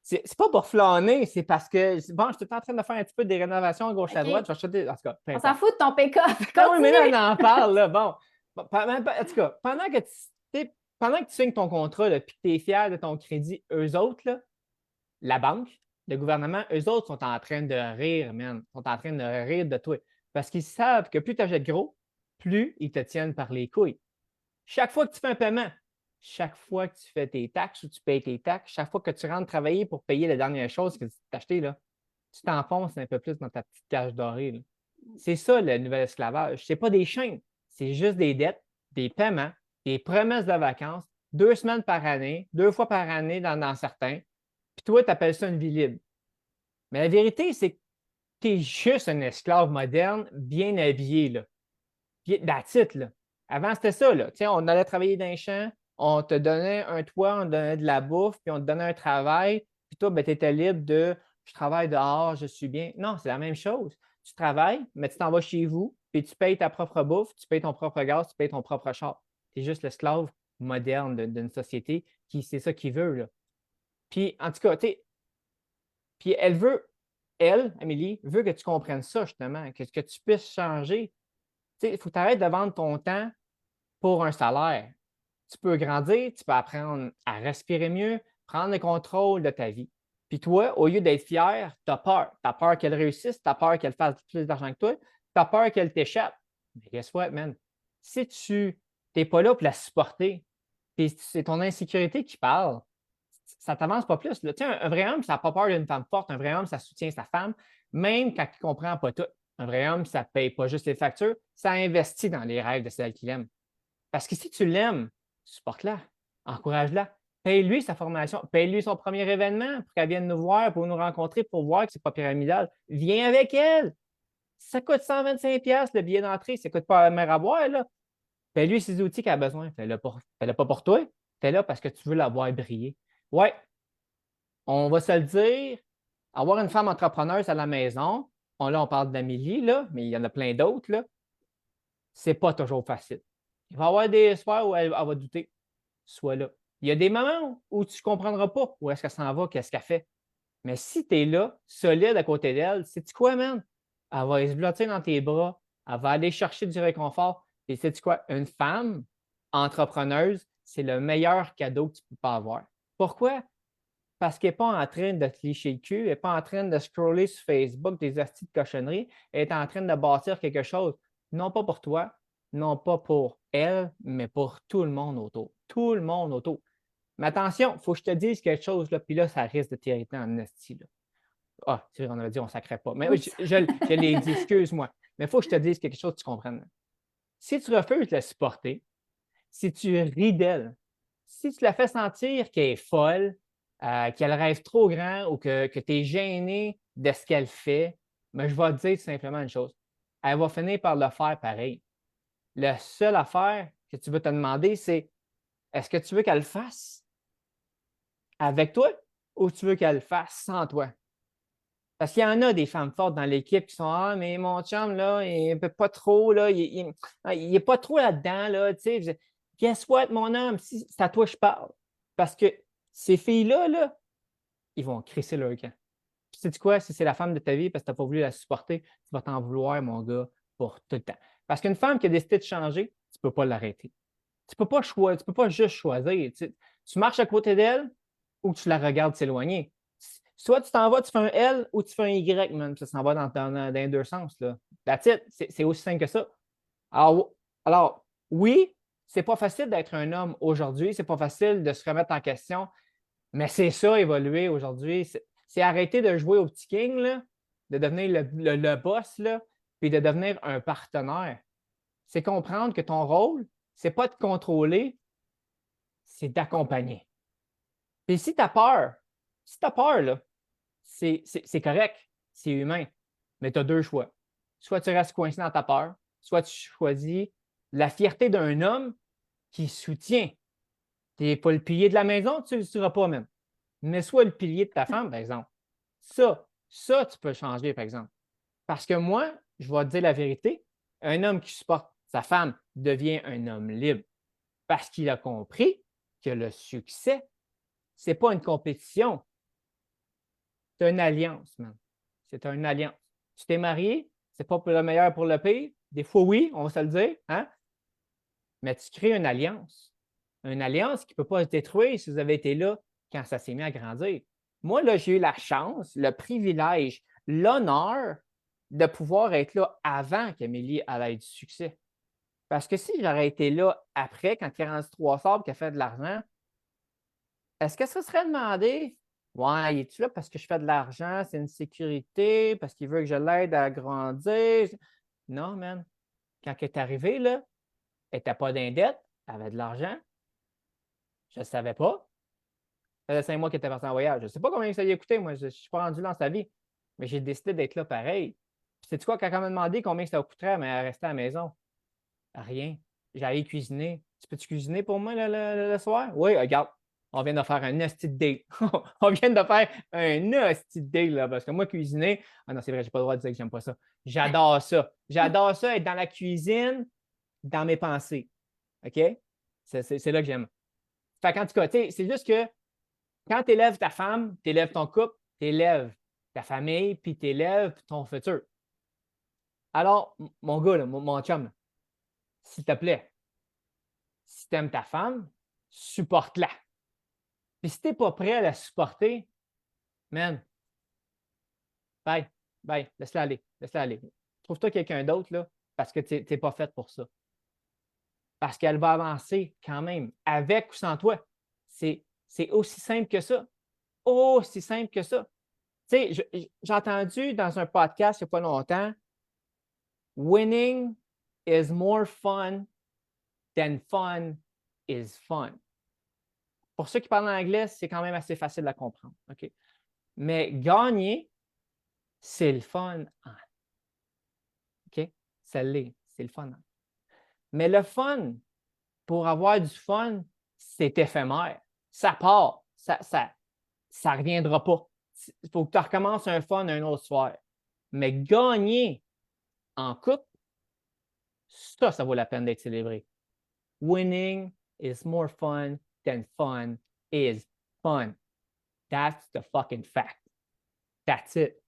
S2: C'est pas pour flâner, c'est parce que, bon, je suis en train de faire un petit peu des rénovations à gauche à droite.
S1: OK.
S2: Je vais acheter, en tout cas, peu
S1: On s'en
S2: importe.
S1: fout de ton pick-up.
S2: Ah oui, mais là,
S1: Continue.
S2: on en parle, là. Bon, En tout cas, pendant que tu signes ton contrat, puis que tu es fier de ton crédit, eux autres, là, la banque, le gouvernement, eux autres sont en train de rire, man. Ils sont en train de rire de toi. Parce qu'ils savent que plus tu achètes gros, plus ils te tiennent par les couilles. Chaque fois que tu fais un paiement, chaque fois que tu fais tes taxes ou tu payes tes taxes, chaque fois que tu rentres travailler pour payer la dernière chose que tu t'as acheté, là, tu t'enfonces un peu plus dans ta petite cage dorée, là. C'est ça le nouvel esclavage. Ce n'est pas des chaînes, c'est juste des dettes, des paiements, des promesses de vacances, 2 semaines par année, 2 fois par année dans certains. Puis toi, tu appelles ça une vie libre. Mais la vérité, c'est que tu es juste un esclave moderne, bien habillé, là. Puis, that's it, là. Avant, c'était ça, là. Tiens, on allait travailler dans les champs, on te donnait un toit, on te donnait de la bouffe, puis on te donnait un travail. Puis toi, ben, tu étais libre de je travaille dehors, je suis bien. Non, c'est la même chose. Tu travailles, mais tu t'en vas chez vous, puis tu payes ta propre bouffe, tu payes ton propre gaz, tu payes ton propre char. Tu es juste l'esclave moderne d'une société qui, c'est ça qu'il veut, là. Puis, en tout cas, tu sais, puis elle, Amélie, veut que tu comprennes ça, justement, que tu puisses changer. Tu sais, il faut que tu arrêtes de vendre ton temps pour un salaire. Tu peux grandir, tu peux apprendre à respirer mieux, prendre le contrôle de ta vie. Puis toi, au lieu d'être fier, tu as peur. Tu as peur qu'elle réussisse, tu as peur qu'elle fasse plus d'argent que toi, tu as peur qu'elle t'échappe. Mais guess what, man? Si tu n'es pas là pour la supporter, puis c'est ton insécurité qui parle, ça ne t'avance pas plus. Là. Tu sais, un vrai homme, ça n'a pas peur d'une femme forte. Un vrai homme, ça soutient sa femme, même quand il ne comprend pas tout. Un vrai homme, ça ne paye pas juste les factures, ça investit dans les rêves de celle qu'il aime. Parce que si tu l'aimes, supporte-la, encourage-la. Paye-lui sa formation, paye-lui son premier événement pour qu'elle vienne nous voir, pour nous rencontrer, pour voir que ce n'est pas pyramidal. Viens avec elle. Ça coûte 125$ le billet d'entrée, ça ne coûte pas la mer à boire. Là. Paye-lui ses outils qu'elle a besoin. Fais-le pas pour toi, fais-le parce que tu veux la voir briller. Ouais, on va se le dire, avoir une femme entrepreneuse à la maison, là, on parle d'Amélie, là, mais il y en a plein d'autres, là, c'est pas toujours facile. Il va y avoir des soirs où elle va douter. Sois là. Il y a des moments où tu ne comprendras pas où est-ce qu'elle s'en va, qu'est-ce qu'elle fait. Mais si tu es là, solide à côté d'elle, sais-tu quoi, man? Elle va se blotter dans tes bras, elle va aller chercher du réconfort. Et sais-tu quoi? Une femme entrepreneuse, c'est le meilleur cadeau que tu peux pas avoir. Pourquoi? Parce qu'elle n'est pas en train de te licher le cul, elle n'est pas en train de scroller sur Facebook des astuces de cochonnerie, elle est en train de bâtir quelque chose, non pas pour toi, non pas pour elle, mais pour tout le monde autour. Tout le monde autour. Mais attention, il faut que je te dise quelque chose, là, puis là, ça risque de t'irriter en esti. Là. Ah, c'est vrai, on avait dit on ne sacrait pas. Mais oui,
S1: Oups.
S2: je l'ai dit, excuse-moi. Mais il faut que je te dise quelque chose que tu comprennes. Si tu refuses de la supporter, si tu ris d'elle, si tu la fais sentir qu'elle est folle, qu'elle rêve trop grand ou que tu es gêné de ce qu'elle fait, mais je vais te dire simplement une chose. Elle va finir par le faire pareil. La seule affaire que tu veux te demander, c'est est-ce que tu veux qu'elle le fasse avec toi ou tu veux qu'elle le fasse sans toi? Parce qu'il y en a des femmes fortes dans l'équipe qui sont ah, mais mon chum, là, il ne peut pas trop, là, il est pas trop là-dedans, là, tu sais. Guess what, mon homme, c'est à toi que je parle. Parce que ces filles-là, là, ils vont crisser leur camp. Puis sais-tu quoi? Si c'est la femme de ta vie parce que tu n'as pas voulu la supporter, tu vas t'en vouloir, mon gars, pour tout le temps. Parce qu'une femme qui a décidé de changer, tu ne peux pas l'arrêter. Tu ne peux pas choisir, tu peux pas juste choisir. Tu marches à côté d'elle ou tu la regardes s'éloigner. Soit tu t'en vas, tu fais un L ou tu fais un Y, man, puis ça s'en va dans les deux sens. Là. That's it. C'est aussi simple que ça. Alors oui, c'est pas facile d'être un homme aujourd'hui, c'est pas facile de se remettre en question, mais c'est ça, évoluer aujourd'hui. C'est arrêter de jouer au petit king, là, de devenir le boss, là, puis de devenir un partenaire. C'est comprendre que ton rôle, c'est pas de contrôler, c'est d'accompagner. Puis si tu as peur, là, c'est correct, c'est humain, mais tu as deux choix. Soit tu restes coincé dans ta peur, soit tu choisis la fierté d'un homme qui soutient. Tu n'es pas le pilier de la maison, tu ne le seras pas même. Mais soit le pilier de ta femme, par exemple. Ça, tu peux changer, par exemple. Parce que moi, je vais te dire la vérité, un homme qui supporte sa femme devient un homme libre parce qu'il a compris que le succès, ce n'est pas une compétition, c'est une alliance, man. C'est une alliance. Tu t'es marié, c'est pas pour le meilleur pour le pire. Des fois, oui, on va se le dire. Hein? mais tu crées une alliance. Une alliance qui ne peut pas se détruire si vous avez été là quand ça s'est mis à grandir. Moi, là, j'ai eu la chance, le privilège, l'honneur de pouvoir être là avant qu'Amélie ait du succès. Parce que si j'aurais été là après, quand il a rendu 3 sabres, qu'il a fait de l'argent, est-ce que ça serait demandé? Ouais, es-tu là parce que je fais de l'argent, c'est une sécurité, parce qu'il veut que je l'aide à grandir? Non, man. Quand elle est arrivée, là, elle n'était pas d'indette, elle avait de l'argent. Je ne savais pas. Ça faisait 5 mois qu'elle était partie en voyage. Je ne sais pas combien ça lui a coûté, moi, je ne suis pas rendu là dans sa vie. Mais j'ai décidé d'être là pareil. Puis, sais-tu quoi, quand elle m'a demandé combien ça coûterait, mais elle restait à la maison. Rien. J'allais cuisiner. Tu peux-tu cuisiner pour moi le soir? Oui, regarde, on vient de faire un hostie de date. On vient de faire un hostie de date, là, parce que moi, cuisiner, ah non, c'est vrai, j'ai pas le droit de dire que j'aime pas ça. J'adore ça. J'adore ça, être dans la cuisine, dans mes pensées. OK? C'est là que j'aime. Fait qu'en tout cas, c'est juste que quand tu élèves ta femme, tu élèves ton couple, tu élèves ta famille, puis tu élèves ton futur. Alors, mon gars, là, mon chum, là, s'il te plaît, si tu aimes ta femme, supporte-la. Puis si tu n'es pas prêt à la supporter, man, bye, bye, laisse-la aller, laisse-la aller. Trouve-toi quelqu'un d'autre, là, parce que tu n'es pas faite pour ça. Parce qu'elle va avancer quand même, avec ou sans toi. C'est aussi simple que ça. Aussi simple que ça. Tu sais, j'ai entendu dans un podcast il n'y a pas longtemps, winning is more fun than fun is fun. Pour ceux qui parlent anglais, c'est quand même assez facile à comprendre. OK? Mais gagner, c'est le fun. OK? Ça l'est, c'est le fun. Mais le fun, pour avoir du fun, c'est éphémère. Ça part. Ça reviendra pas. Il faut que tu recommences un fun un autre soir. Mais gagner en couple, ça vaut la peine d'être célébré. Winning is more fun than fun is fun. That's the fucking fact. That's it.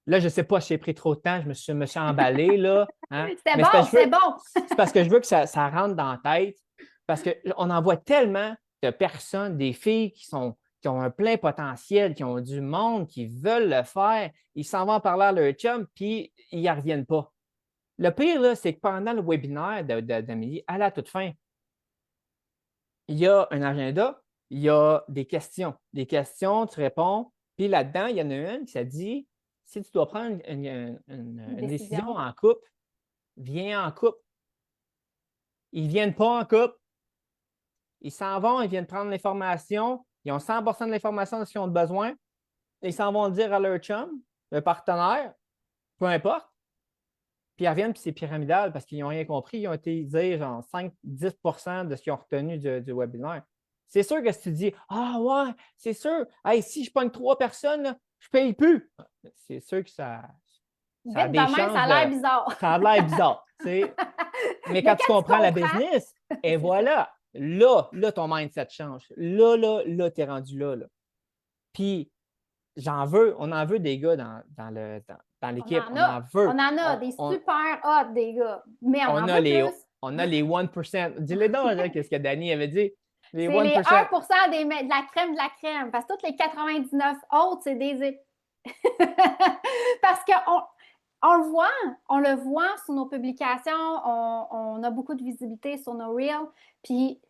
S2: Là, je ne sais pas si j'ai pris trop de temps, je me suis emballé, là. Hein?
S1: C'était bon, c'est bon.
S2: C'est parce que je veux que ça rentre dans la tête. Parce qu'on en voit tellement de personnes, des filles qui ont un plein potentiel, qui ont du monde, qui veulent le faire. Ils s'en vont parler à leur chum, puis ils n'y reviennent pas. Le pire, là, c'est que pendant le webinaire d'Amélie, à la toute fin, il y a un agenda, il y a des questions. Des questions, tu réponds. Puis là-dedans, il y en a une qui ça dit si tu dois prendre une décision en couple, viens en couple. Ils ne viennent pas en couple. Ils s'en vont, ils viennent prendre l'information. Ils ont 100% de l'information de ce qu'ils ont besoin. Ils s'en vont le dire à leur chum, leur partenaire, peu importe. Puis ils reviennent, puis c'est pyramidal parce qu'ils n'ont rien compris. Ils ont été dire genre 5-10% de ce qu'ils ont retenu du webinaire. C'est sûr que si tu dis ah ouais, c'est sûr, hey, si je pogne 3 personnes, là, je ne paye plus. C'est sûr que ça a des chances.
S1: Ça a l'air bizarre.
S2: Ça a l'air bizarre. Mais quand tu comprends la business, et voilà, là, ton mindset change. Là, tu es rendu là. Puis on en veut des gars dans l'équipe. On en veut.
S1: On en a des super hot, des gars. Mais on en veut plus.
S2: On a les 1%. Dis-le donc, qu'est-ce que Danny avait dit.
S1: C'est les 1% de la crème de la crème. Parce que toutes les 99 autres, c'est des... Parce qu'on le voit sur nos publications, on a beaucoup de visibilité sur nos reels. Puis,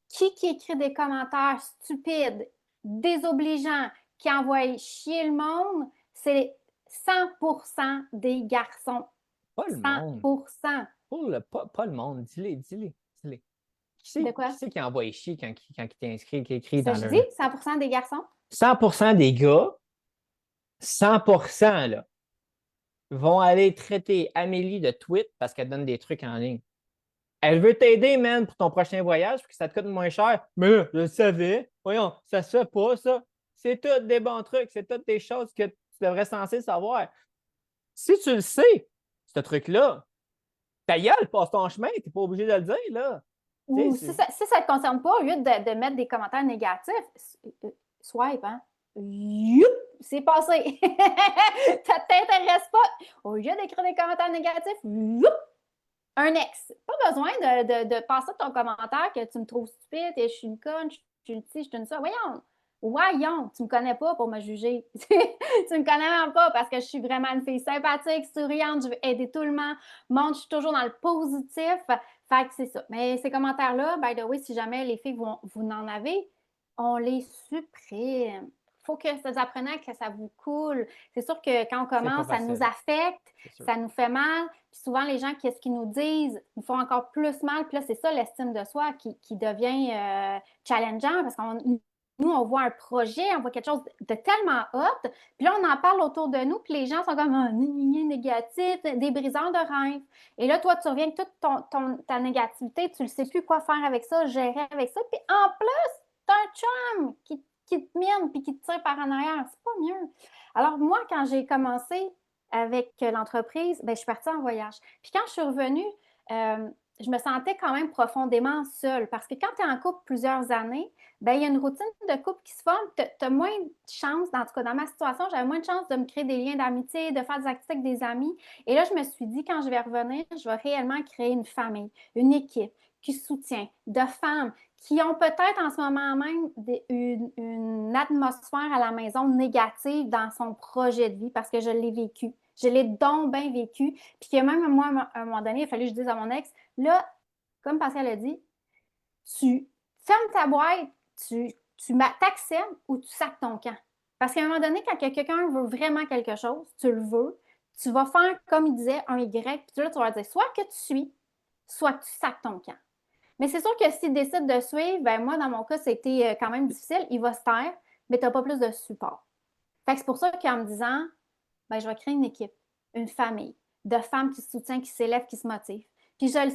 S1: qui écrit des commentaires stupides, désobligeants, qui envoie chier le monde, c'est 100% des garçons.
S2: Pas le
S1: 100%.
S2: Monde. Pas le monde. Dis-les.
S1: De quoi?
S2: Qui c'est qui envoie chier quand il t'inscrit, qui écrit
S1: ça,
S2: dans
S1: je
S2: le...
S1: dis 100% des garçons?
S2: 100% des gars, 100% là, vont aller traiter Amélie de tweet parce qu'elle donne des trucs en ligne. Elle veut t'aider, man, pour ton prochain voyage, pour que ça te coûte moins cher. Mais là, je le savais. Voyons, ça se fait pas, ça. C'est tout des bons trucs, c'est toutes des choses que tu devrais censé savoir. Si tu le sais, ce truc-là, ta gueule, passe ton chemin, tu n'es pas obligé de le dire, là.
S1: Ou si ça ne te concerne pas, au lieu de mettre des commentaires négatifs, swipe, hein? Youp, c'est passé. Ça ne t'intéresse pas. Au lieu d'écrire des commentaires négatifs, youp, Un ex. Pas besoin de passer ton commentaire que tu me trouves stupide et je suis une conne, je suis une ci, je suis une ça. Voyons, tu me connais pas pour me juger. Tu me connais même pas parce que je suis vraiment une fille sympathique, souriante, je veux aider tout le monde, je suis toujours dans le positif. Fait que c'est ça. Mais ces commentaires-là, by the way, si jamais les filles, vous n'en avez, on les supprime. Faut que vous appreniez que ça vous coule. C'est sûr que quand on
S2: C'est pas
S1: commence, ça nous
S2: facile,
S1: affecte,
S2: c'est sûr.
S1: ça nous fait mal. Puis souvent, les gens, qu'est-ce qu'ils nous disent, nous font encore plus mal. Puis là, c'est ça l'estime de soi qui devient challengeant parce qu'on nous, on voit un projet, on voit quelque chose de tellement hot, puis là, on en parle autour de nous, puis les gens sont comme négatifs, des briseurs de rêve. Et là, toi, tu reviens avec toute ta négativité, tu ne sais plus quoi faire avec ça, gérer avec ça, puis en plus, tu as un chum qui te mine puis qui te tire par en arrière. C'est pas mieux. Alors, moi, quand j'ai commencé avec l'entreprise, ben, je suis partie en voyage. Puis quand je suis revenue, je me sentais quand même profondément seule parce que quand tu es en couple plusieurs années, ben, il y a une routine de couple qui se forme. Tu as moins de chances, en tout cas dans ma situation, j'avais moins de chances de me créer des liens d'amitié, de faire des activités avec des amis. Et là, je me suis dit, quand je vais revenir, je vais réellement créer une famille, une équipe qui soutient, de femmes qui ont peut-être en ce moment même une atmosphère à la maison négative dans son projet de vie parce que je l'ai vécu. Je l'ai donc bien vécu. Puis que même moi, à un moment donné, il a fallu que je dise à mon ex, là, comme Pascal a dit, tu fermes ta boîte, tu t'acceptes ou tu sacs ton camp. Parce qu'à un moment donné, quand quelqu'un veut vraiment quelque chose, tu le veux, tu vas faire, comme il disait, un Y, puis là, tu vas dire soit que tu suis, soit que tu sacs ton camp. Mais c'est sûr que s'il décide de suivre, ben moi, dans mon cas, c'était quand même difficile. Il va se taire, mais tu n'as pas plus de support. Fait que c'est pour ça qu'en me disant, ben, je vais créer une équipe, une famille de femmes qui se soutiennent, qui s'élèvent, qui se motivent. Puis je le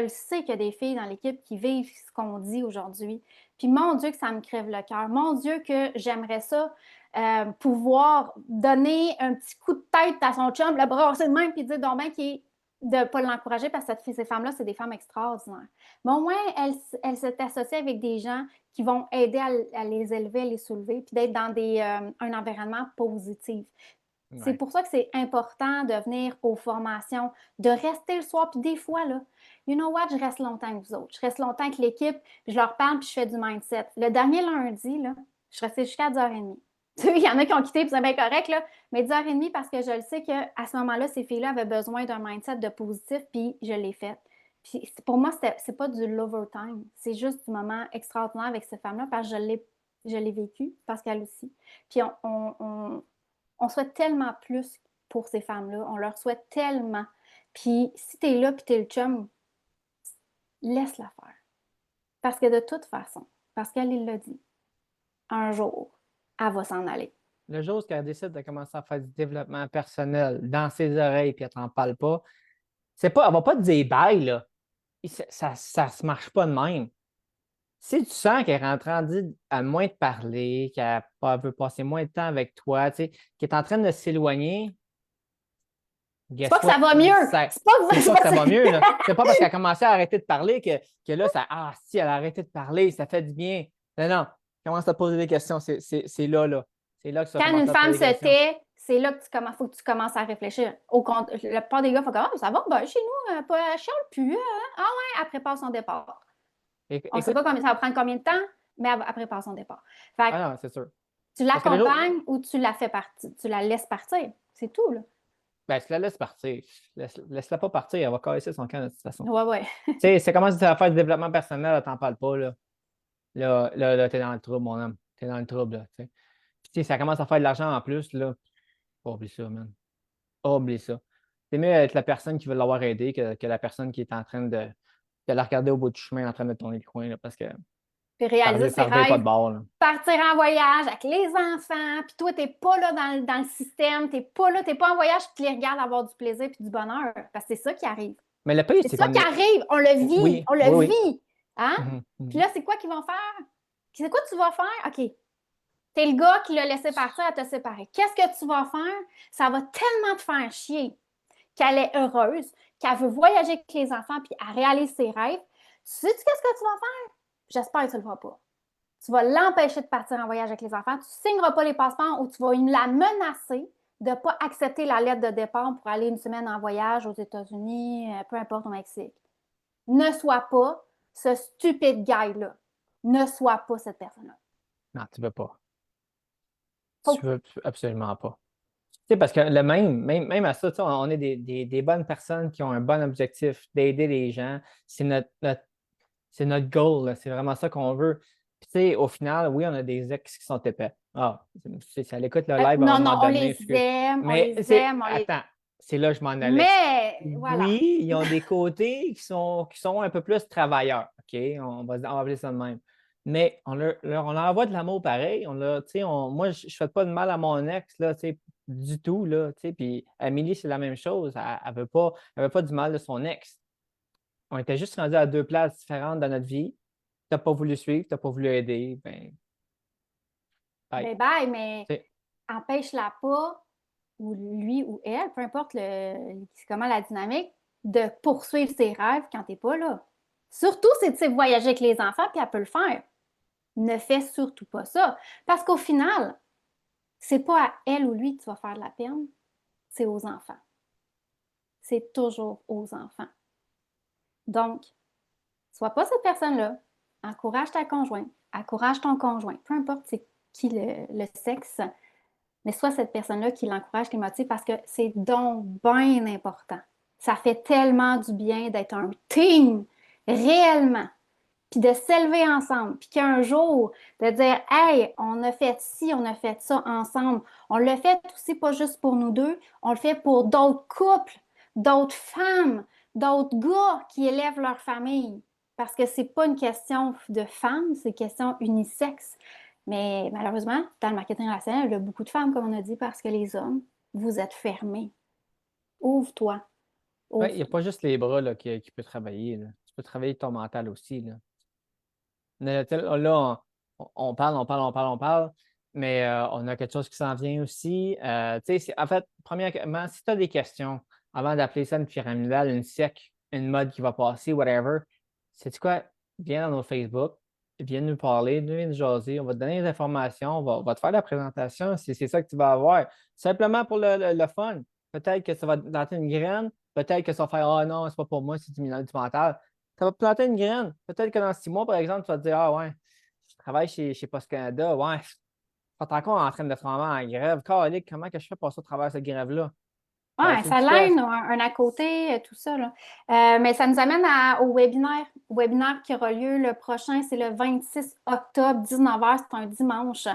S1: sais qu'il y a des filles dans l'équipe qui vivent ce qu'on dit aujourd'hui. Puis mon Dieu que ça me crève le cœur. Mon Dieu que j'aimerais ça pouvoir donner un petit coup de tête à son chum, le brasser de même, puis dire donc ben qui de ne pas l'encourager parce que ces femmes-là, c'est des femmes extraordinaires. Mais au moins, elles s'est associées avec des gens qui vont aider à les élever, à les soulever, puis d'être dans un environnement positif. C'est
S2: Ouais.
S1: pour ça que c'est important de venir aux formations, de rester le soir. Puis des fois, là, you know what, je reste longtemps avec vous autres. Je reste longtemps avec l'équipe, puis je leur parle, puis je fais du mindset. Le dernier lundi, là, je suis restée jusqu'à 10h30. Il y en a qui ont quitté, puis c'est bien correct, là, mais 10h30 parce que je le sais qu'à ce moment-là, ces filles-là avaient besoin d'un mindset de positif, puis je l'ai fait. Puis pour moi, c'est pas du l'overtime. C'est juste du moment extraordinaire avec ces femmes-là parce que je l'ai vécu, Pascal aussi. Puis on souhaite tellement plus pour ces femmes-là. On leur souhaite tellement. Puis si t'es là, puis t'es le chum, laisse-la faire. Parce que de toute façon, Pascal, il l'a dit, un jour, elle va s'en aller.
S2: Le jour où elle décide de commencer à faire du développement personnel dans ses oreilles puis elle t'en parle pas, c'est pas, elle va pas te dire bye, là. Ça se marche pas de même. Si tu sens qu'elle est en train à moins de parler, veut passer moins de temps avec toi, tu sais, qu'elle est en train de s'éloigner,
S1: C'est pas
S2: guess
S1: que ça
S2: what?
S1: va mieux! C'est pas,
S2: C'est
S1: c'est
S2: pas que
S1: pas
S2: ça
S1: ça.
S2: va mieux, là. C'est pas parce qu'elle a commencé à arrêter de parler que là, ah, si, elle a arrêté de parler, ça fait du bien. Non, non, commence à te poser des questions. C'est là, là. C'est là que tu vas
S1: Quand une
S2: commencer à te
S1: femme
S2: poser des
S1: se
S2: questions.
S1: tait, c'est là que faut que tu commences à réfléchir. La plupart des gars font comme, ah, ça va, ben, chez nous, elle chiale plus. Hein? Ah ouais, elle prépare son départ. On ne sait
S2: Écoute,
S1: pas ça va prendre combien de temps, mais elle prépare son départ. Fait que
S2: ah non, c'est sûr.
S1: tu
S2: Parce que le jour,
S1: l'accompagnes ou tu la fais partir, tu la laisses partir. C'est tout, là.
S2: ben, tu la laisses partir. Laisse-la pas partir, elle va casser son camp de toute façon.
S1: Ouais, ouais.
S2: Tu sais, c'est comment tu vas faire du développement personnel, elle t'en parle pas, là. Là, t'es dans le trouble, mon homme. T'es dans le trouble, là, tu sais. Puis, tu sais, ça commence à faire de l'argent en plus, là. Oublie ça, man. Oublie ça. C'est mieux être la personne qui veut l'avoir aidé que la personne qui est en train de la regarder au bout du chemin en train de tourner le coin, là, parce que
S1: Puis réaliser ses
S2: ça revient pas
S1: rêves,
S2: de bord, là.
S1: partir en voyage avec les enfants, puis toi, t'es pas là dans le système, t'es pas là, t'es pas en voyage, puis tu les regardes avoir du plaisir puis du bonheur. Parce que c'est ça qui arrive.
S2: Mais le pire,
S1: C'est
S2: c'est
S1: ça
S2: comme.
S1: qui arrive. On le vit.
S2: Oui,
S1: On
S2: oui,
S1: le
S2: oui.
S1: vit. Hein?
S2: Mhm,
S1: Puis
S2: mhm.
S1: là, c'est quoi qu'ils vont faire? C'est quoi tu vas faire? OK. T'es le gars qui l'a laissé partir à te séparer. Qu'est-ce que tu vas faire? Ça va tellement te faire chier qu'elle est heureuse, qu'elle veut voyager avec les enfants puis elle réalise ses rêves. Tu sais qu'est-ce que tu vas faire? J'espère que tu ne le feras pas. Tu vas l'empêcher de partir en voyage avec les enfants. Tu ne signeras pas les passeports ou tu vas la menacer de ne pas accepter la lettre de départ pour aller une semaine en voyage aux États-Unis, peu importe au Mexique. Ne sois pas ce stupide guy-là. Ne sois pas cette personne-là.
S2: Non, tu veux pas. Tu
S1: Faut...
S2: veux absolument pas. Tu sais, parce que même à ça, tu sais, on est des bonnes personnes qui ont un bon objectif d'aider les gens. C'est notre goal, là. C'est vraiment ça qu'on veut. Puis, tu sais, au final, oui, on a des ex qui sont épais. Ah, ça l'écoute le live à un
S1: non, non,
S2: moment
S1: on
S2: donné,
S1: les
S2: excuse.
S1: aime, on
S2: Mais
S1: les aime, on les...
S2: attends, c'est là que je m'en allais.
S1: Mais, voilà.
S2: Oui, ils ont des côtés qui sont un peu plus travailleurs, OK? On va appeler ça de même. Mais on leur envoie de l'amour pareil. Tu sais, moi, je ne fais pas de mal à mon ex, là, tu sais, du tout, là, tu sais. Puis Amélie, c'est la même chose. Elle veut pas du mal de son ex. On était juste rendus à deux places différentes dans notre vie. Tu n'as pas voulu suivre, tu n'as pas voulu aider, ben, bye.
S1: Ben bye, mais
S2: Tu sais,
S1: empêche-la pas, ou lui ou elle, peu importe comment la dynamique, de poursuivre ses rêves quand tu n'es pas là. Surtout si tu sais voyager avec les enfants, puis elle peut le faire. Ne fais surtout pas ça. Parce qu'au final, c'est pas à elle ou lui que tu vas faire de la peine, c'est aux enfants. C'est toujours aux enfants. Donc, sois pas cette personne-là. Encourage ta conjointe, encourage ton conjoint, peu importe c'est qui le sexe, mais sois cette personne-là qui l'encourage, qui le motive, parce que c'est donc bien important. Ça fait tellement du bien d'être un team, réellement, puis de s'élever ensemble, puis qu'un jour, de dire, hey, on a fait ci, on a fait ça ensemble. On le fait aussi pas juste pour nous deux, on le fait pour d'autres couples, d'autres femmes, d'autres gars qui élèvent leur famille. Parce que c'est pas une question de femmes, c'est une question unisexe. Mais malheureusement, dans le marketing relationnel, il y a beaucoup de femmes, comme on a dit, parce que les hommes, vous êtes fermés. Ouvre-toi,
S2: ouais, il n'y a
S1: ouvre-toi.
S2: pas juste les bras là, qui peuvent travailler, là. Tu peux travailler ton mental aussi, là. Là, on parle, on parle, on parle, on parle, mais on a quelque chose qui s'en vient aussi. Tu sais, en fait, premièrement, si tu as des questions, avant d'appeler ça une pyramidale, une sec, une mode qui va passer, whatever, sais-tu quoi? Viens dans nos Facebook, viens nous parler, viens nous jaser, on va te donner des informations, on va te faire la présentation, c'est ça que tu vas avoir. Simplement pour le fun. Peut-être que ça va te planter une graine, peut-être que ça va faire, ah non, c'est pas pour moi, c'est du mental. Ça va te planter une graine. Peut-être que dans 6 mois, par exemple, tu vas te dire, ah ouais, je travaille chez Post Canada, ouais, je suis encore en train de travailler en grève. Calique, comment que je fais pour ça, travers cette grève-là?
S1: Ouais,
S2: Faut que
S1: ça
S2: tu fasses.
S1: l'aide, un à côté, tout ça, là. Mais ça nous amène au webinaire. Webinaire qui aura lieu le prochain, c'est le 26 octobre, 19h, c'est un dimanche.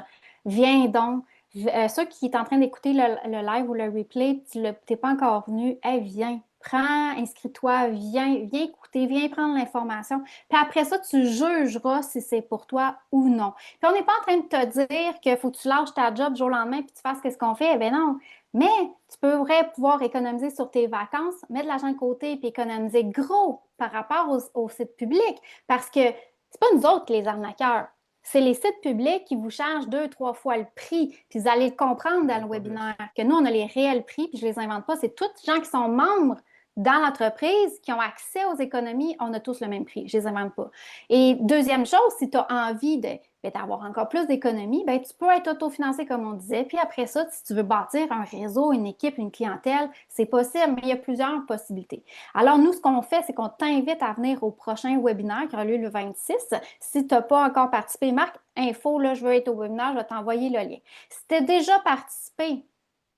S1: Viens donc. Ceux qui sont en train d'écouter le live ou le replay, tu n'es pas encore venu, hey, viens, prends, inscris-toi, viens écouter, viens prendre l'information. Puis après ça, tu jugeras si c'est pour toi ou non. Puis on n'est pas en train de te dire qu'il faut que tu lâches ta job du jour au lendemain puis tu fasses ce qu'on fait. Eh bien non. Mais tu pourrais pouvoir économiser sur tes vacances, mettre de l'argent de côté et économiser gros par rapport aux sites publics. Parce que c'est pas nous autres les arnaqueurs. C'est les sites publics qui vous chargent 2, 3 fois le prix. Puis vous allez le comprendre dans le
S2: Pas plus.
S1: webinaire, que nous, on a les réels prix, puis je ne les invente pas. C'est tous les gens qui sont membres dans l'entreprise, qui ont accès aux économies, on a tous le même prix. Je ne les invente pas. Et deuxième chose, si tu as envie d'avoir encore plus d'économies, ben, tu peux être autofinancé comme on disait. Puis après ça, si tu veux bâtir un réseau, une équipe, une clientèle, c'est possible, mais il y a plusieurs possibilités. Alors nous, ce qu'on fait, c'est qu'on t'invite à venir au prochain webinaire qui aura lieu le 26. Si tu n'as pas encore participé, marque info, là, je veux être au webinaire, je vais t'envoyer le lien. Si tu as déjà participé,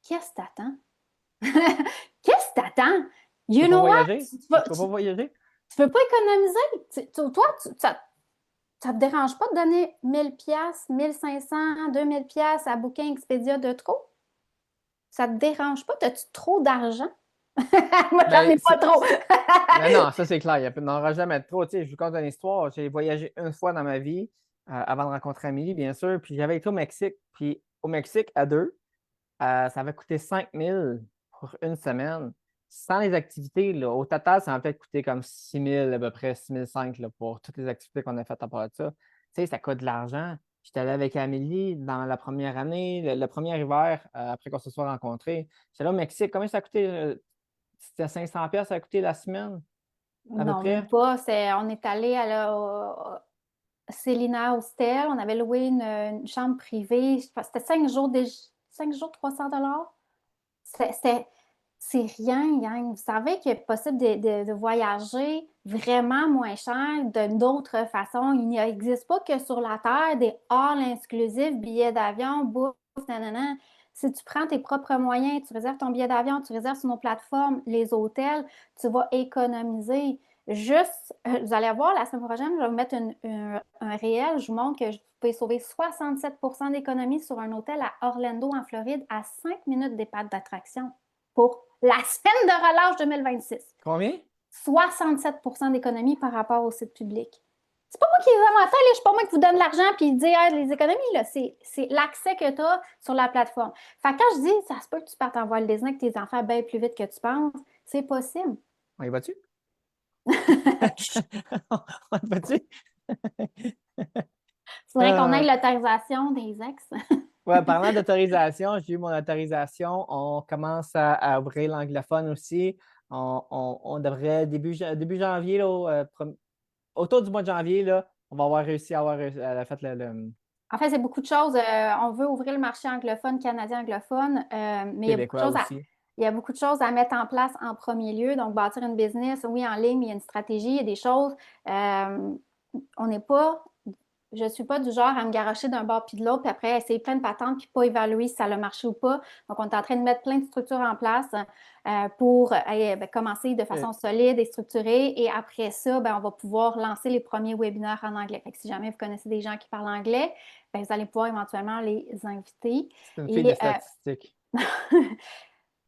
S1: qu'est-ce que t'attends? Qu'est-ce que t'attends?
S2: Tu peux
S1: You
S2: pas
S1: know what?
S2: voyager?
S1: Tu
S2: Tu
S1: vas,
S2: peux
S1: tu,
S2: pas voyager?
S1: tu veux pas économiser. Ça te dérange pas de donner 1000 pièces, 1500, 2000 pièces à Booking Expedia de trop? Ça te dérange pas? As-tu trop d'argent? Moi, j'en
S2: Ben,
S1: ai pas trop.
S2: non, non, ça c'est clair. Il n'en aura jamais trop. Tu sais, je vous conte une histoire. J'ai voyagé une fois dans ma vie, avant de rencontrer Amélie, bien sûr. Puis j'avais été au Mexique. Puis au Mexique, à deux, ça avait coûté 5 000 pour une semaine. Sans les activités, là, au total, ça m'a peut-être coûté comme 6 000 à peu près 6 500 là, pour toutes les activités qu'on a faites à part de ça. Tu sais, ça coûte de l'argent. J'étais allé avec Amélie dans la première année, le premier hiver, après qu'on se soit rencontrés. J'étais là au Mexique. Combien ça a coûté? C'était 500 pièces ça a coûté la semaine, à peu
S1: Non, même
S2: près?
S1: pas. On est allé au Célina Hostel. On avait loué une chambre privée. C'était 5 jours, 5 jours, 300 $. C'est rien, gang. Vous savez qu'il est possible de voyager vraiment moins cher de d'autres façons. Il n'existe pas que sur la Terre des all inclusifs, billets d'avion, bouffe, nanana. Si tu prends tes propres moyens, tu réserves ton billet d'avion, tu réserves sur nos plateformes, les hôtels, tu vas économiser. Juste, vous allez voir, la semaine prochaine, je vais vous mettre un réel. Je vous montre que vous pouvez sauver 67 d'économie sur un hôtel à Orlando, en Floride, à 5 minutes des parcs d'attraction pour la semaine de relâche 2026.
S2: Combien?
S1: 67 d'économie par rapport au site public. C'est pas moi qui les invente, là. Je suis pas moi qui vous donne l'argent puis dit hey, les économies, là. C'est l'accès que tu as sur la plateforme. Fait que quand je dis ça se peut que tu partes en Walt Disney avec tes enfants bien plus vite que tu penses, c'est possible.
S2: On y va-tu? On y va-tu?
S1: Il faudrait qu'on ait
S2: Euh,
S1: l'autorisation des ex.
S2: ouais, parlant d'autorisation, j'ai eu mon autorisation. On commence à ouvrir l'anglophone aussi. On devrait, début janvier, là, autour du mois de janvier, là, on va avoir réussi à avoir fait le
S1: En fait, c'est beaucoup de choses. On veut ouvrir le marché anglophone, canadien anglophone, mais
S2: québécois aussi.
S1: il y a beaucoup de choses à mettre en place en premier lieu. Donc, bâtir une business, oui, en ligne, mais il y a une stratégie, il y a des choses. On n'est pas, je ne suis pas du genre à me garrocher d'un bord puis de l'autre, puis après essayer plein de patentes, puis pas évaluer si ça a marché ou pas. Donc, on est en train de mettre plein de structures en place pour commencer de
S2: Euh,
S1: façon solide et structurée. Et après ça, ben, on va pouvoir lancer les premiers webinaires en anglais. Fait que si jamais vous connaissez des gens qui parlent anglais, ben, vous allez pouvoir éventuellement les inviter.
S2: c'est une fille de
S1: Et
S2: statistiques.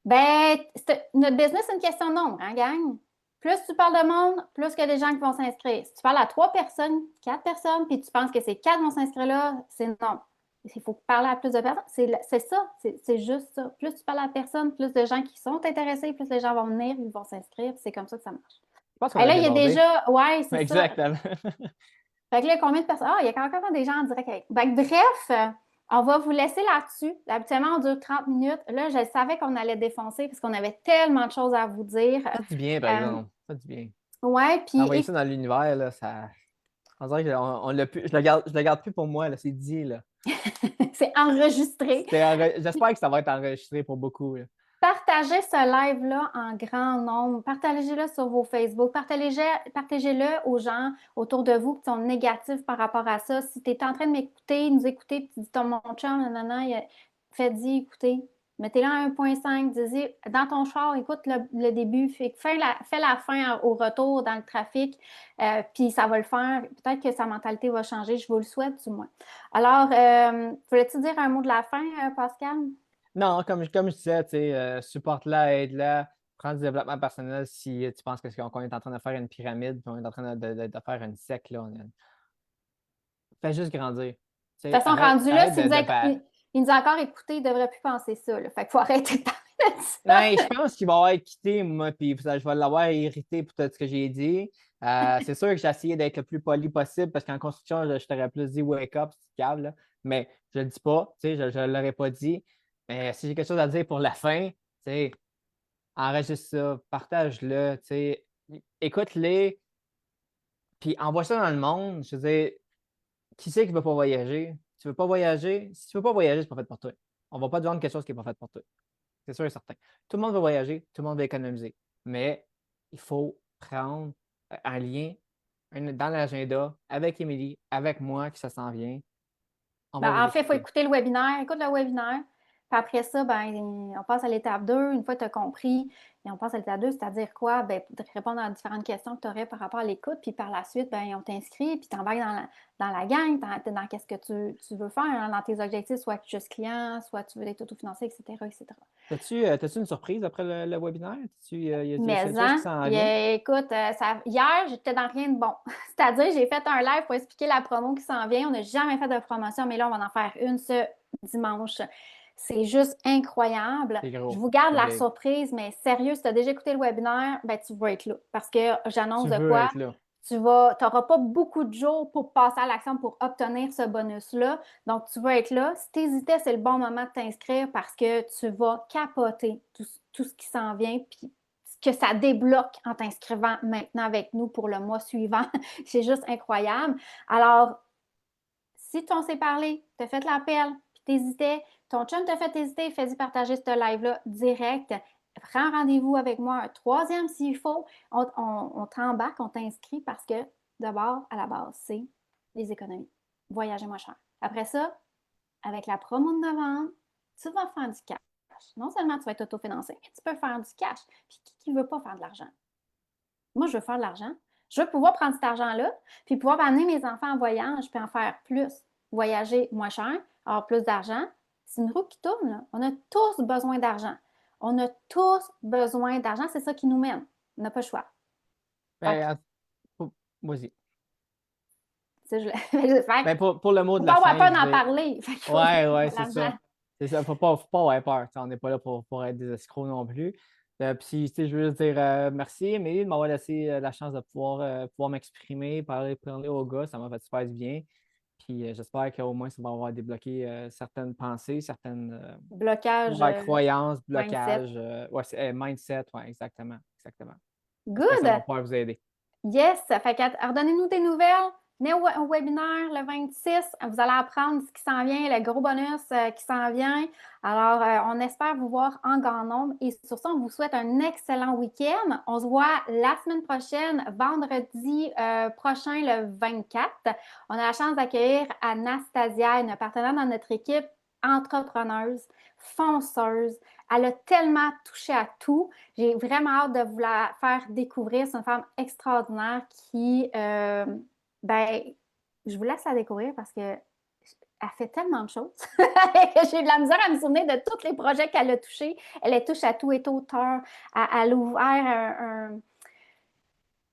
S1: ben, notre business, c'est une question de nombre, hein, gang? Plus tu parles de monde, plus il y a des gens qui vont s'inscrire. Si tu parles à 3 personnes, 4 personnes, puis tu penses que ces 4 vont s'inscrire là, c'est non. Il faut parler à plus de personnes. C'est ça, c'est juste ça. Plus tu parles à personne, plus de gens qui sont intéressés, plus les gens vont venir, ils vont s'inscrire. C'est comme ça que ça marche.
S2: Je pense qu'on
S1: Et
S2: a
S1: là, il y a
S2: débordé.
S1: déjà, ouais, c'est ça.
S2: Exactement.
S1: Fait que là, combien de personnes? Ah, il y a encore des gens en direct avec. Bref, on va vous laisser là-dessus. Habituellement, on dure 30 minutes. Là, je savais qu'on allait défoncer parce qu'on avait tellement de choses à vous dire.
S2: Ça fait du bien, par
S1: Euh,
S2: exemple. Ça fait du bien.
S1: ouais, puis
S2: Envoyer ça dans l'univers, là, ça. On dirait qu'on on l'a plus. Je le garde plus pour moi, là. C'est dit, là.
S1: c'est enregistré.
S2: J'espère que ça va être enregistré pour beaucoup, là.
S1: Partagez ce live-là en grand nombre. Partagez-le sur vos Facebook. Partagez-le aux gens autour de vous qui sont négatifs par rapport à ça. Si tu es en train de m'écouter, nous écouter, puis tu dis ton mon chum, nanana, fais-y écouter. Mettez-le à 1.5, dis dans ton char, écoute le début, fais la fin au retour dans le trafic, puis ça va le faire. Peut-être que sa mentalité va changer, je vous le souhaite du moins. Alors, voulais-tu dire un mot de la fin, Pascal?
S2: Non, comme je disais, tu sais, supporte-la, aide-la, prends du développement personnel si tu penses qu'on est en train de faire une pyramide, puis on est en train de faire une secte, là. Fais juste grandir. Tu
S1: De
S2: sais,
S1: toute façon,
S2: arrête,
S1: rendu là,
S2: arrête
S1: il nous a encore écouté, il ne devrait plus penser ça. Là. Fait qu'il faut arrêter de parler de ça.
S2: Non, je pense qu'il va avoir quitté, moi, puis je vais l'avoir irrité pour tout ce que j'ai dit. C'est sûr que j'ai essayé d'être le plus poli possible parce qu'en construction, je t'aurais plus dit wake up, c'est câble, là. Mais je le dis pas, tu sais, je ne l'aurais pas dit. Mais si j'ai quelque chose à dire pour la fin, tu sais, enregistre ça, partage-le, tu sais, écoute-les, puis envoie ça dans le monde. Je veux dire, qui c'est qui ne veut pas voyager? Tu ne veux pas voyager? Si tu ne veux pas voyager, c'est pas fait pour toi. On ne va pas te vendre quelque chose qui n'est pas fait pour toi. C'est sûr et certain. Tout le monde veut voyager, tout le monde veut économiser. Mais il faut prendre un lien dans l'agenda avec Émilie, avec moi, que ça s'en vient. On va vous
S1: En fait, il faut
S2: expliquer.
S1: écouter le webinaire. Écoute le webinaire. Puis après ça, ben, on passe à l'étape 2. Une fois que tu as compris, et on passe à l'étape 2, c'est-à-dire quoi? Ben, de répondre à différentes questions que tu aurais par rapport à l'écoute. Puis par la suite, ben, on t'inscrit, puis tu embarques dans la gang, dans qu'est-ce que tu veux faire, hein, dans tes objectifs, soit juste client, soit tu veux être autofinancé, etc., etc.
S2: T'as-tu une surprise après le webinaire? Y a
S1: Mais
S2: quelque chose qui
S1: hein,
S2: s'en vient?
S1: écoute, hier, j'étais dans rien de bon. C'est-à-dire, j'ai fait un live pour expliquer la promo qui s'en vient. On n'a jamais fait de promotion, mais là, on va en faire une ce dimanche. C'est juste incroyable.
S2: C'est
S1: Je
S2: gros.
S1: vous garde
S2: C'est
S1: la
S2: big.
S1: surprise, mais sérieux, si tu as déjà écouté le webinaire, ben, tu vas être là. Parce que j'annonce
S2: Tu
S1: de
S2: veux
S1: quoi?
S2: être là.
S1: Tu n'auras pas beaucoup de jours pour passer à l'action pour obtenir ce bonus-là. Donc, tu vas être là. Si tu hésitais, c'est le bon moment de t'inscrire parce que tu vas capoter tout ce qui s'en vient. Puis, que ça débloque en t'inscrivant maintenant avec nous pour le mois suivant. C'est juste incroyable. Alors, si tu en sais parlé, tu as fait l'appel, puis t'hésitais, ton chum t'a fait hésiter, fais-y partager ce live-là direct. Prends rendez-vous avec moi, un troisième s'il faut. On t'embarque, on t'inscrit parce que d'abord, à la base, c'est les économies. Voyager moins cher. Après ça, avec la promo de novembre, tu vas faire du cash. Non seulement tu vas être autofinancé, mais tu peux faire du cash. Puis qui ne veut pas faire de l'argent? Moi, je veux faire de l'argent. Je veux pouvoir prendre cet argent-là, puis pouvoir amener mes enfants en voyage, puis en faire plus. Voyager moins cher, avoir plus d'argent. C'est une roue qui tourne, là. On a tous besoin d'argent. On a tous besoin d'argent. C'est ça qui nous mène. On n'a pas le choix. Fait que,
S2: Ben, vas-y.
S1: fait
S2: Ben, pour le mot
S1: faut
S2: de
S1: pas
S2: la
S1: avoir
S2: fin,
S1: peur
S2: je
S1: d'en
S2: vais.
S1: parler. Fait qu'il faut
S2: Ouais, ouais,
S1: de
S2: c'est
S1: l'argent.
S2: ça. C'est ça. Faut pas avoir peur. On n'est pas là pour être des escrocs non plus. Puis, je veux juste dire merci, mais de m'avoir laissé la chance de pouvoir m'exprimer, parler aux gars. Ça m'a fait super du bien. Puis, j'espère qu'au moins, ça va avoir débloqué certaines pensées, certaines
S1: Blocage,
S2: ouais, croyances,
S1: mindset.
S2: blocages. Ouais, mindset, ouais, exactement. Exactement. J'espère que ça va
S1: Good!
S2: pouvoir vous aider.
S1: Yes! Fait que redonnez-nous des nouvelles. Venez au webinaire le 26. Vous allez apprendre ce qui s'en vient, le gros bonus qui s'en vient. Alors, on espère vous voir en grand nombre. Et sur ça, on vous souhaite un excellent week-end. On se voit la semaine prochaine, vendredi prochain, le 24. On a la chance d'accueillir Anastasia, une partenaire dans notre équipe, entrepreneuse, fonceuse. Elle a tellement touché à tout. J'ai vraiment hâte de vous la faire découvrir. C'est une femme extraordinaire qui, ben, je vous laisse la découvrir parce que elle fait tellement de choses que j'ai de la misère à me souvenir de tous les projets qu'elle a touchés. Elle est touche à tout, est auteur. Elle a ouvert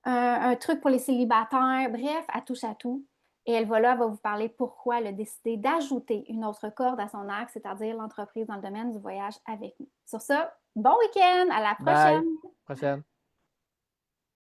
S1: un truc pour les célibataires. Bref, elle touche à tout. Et elle va vous parler pourquoi elle a décidé d'ajouter une autre corde à son arc, c'est-à-dire l'entreprise dans le domaine du voyage avec nous. Sur ça, bon week-end, à la
S2: Bye.
S1: prochaine!
S2: Prochaine.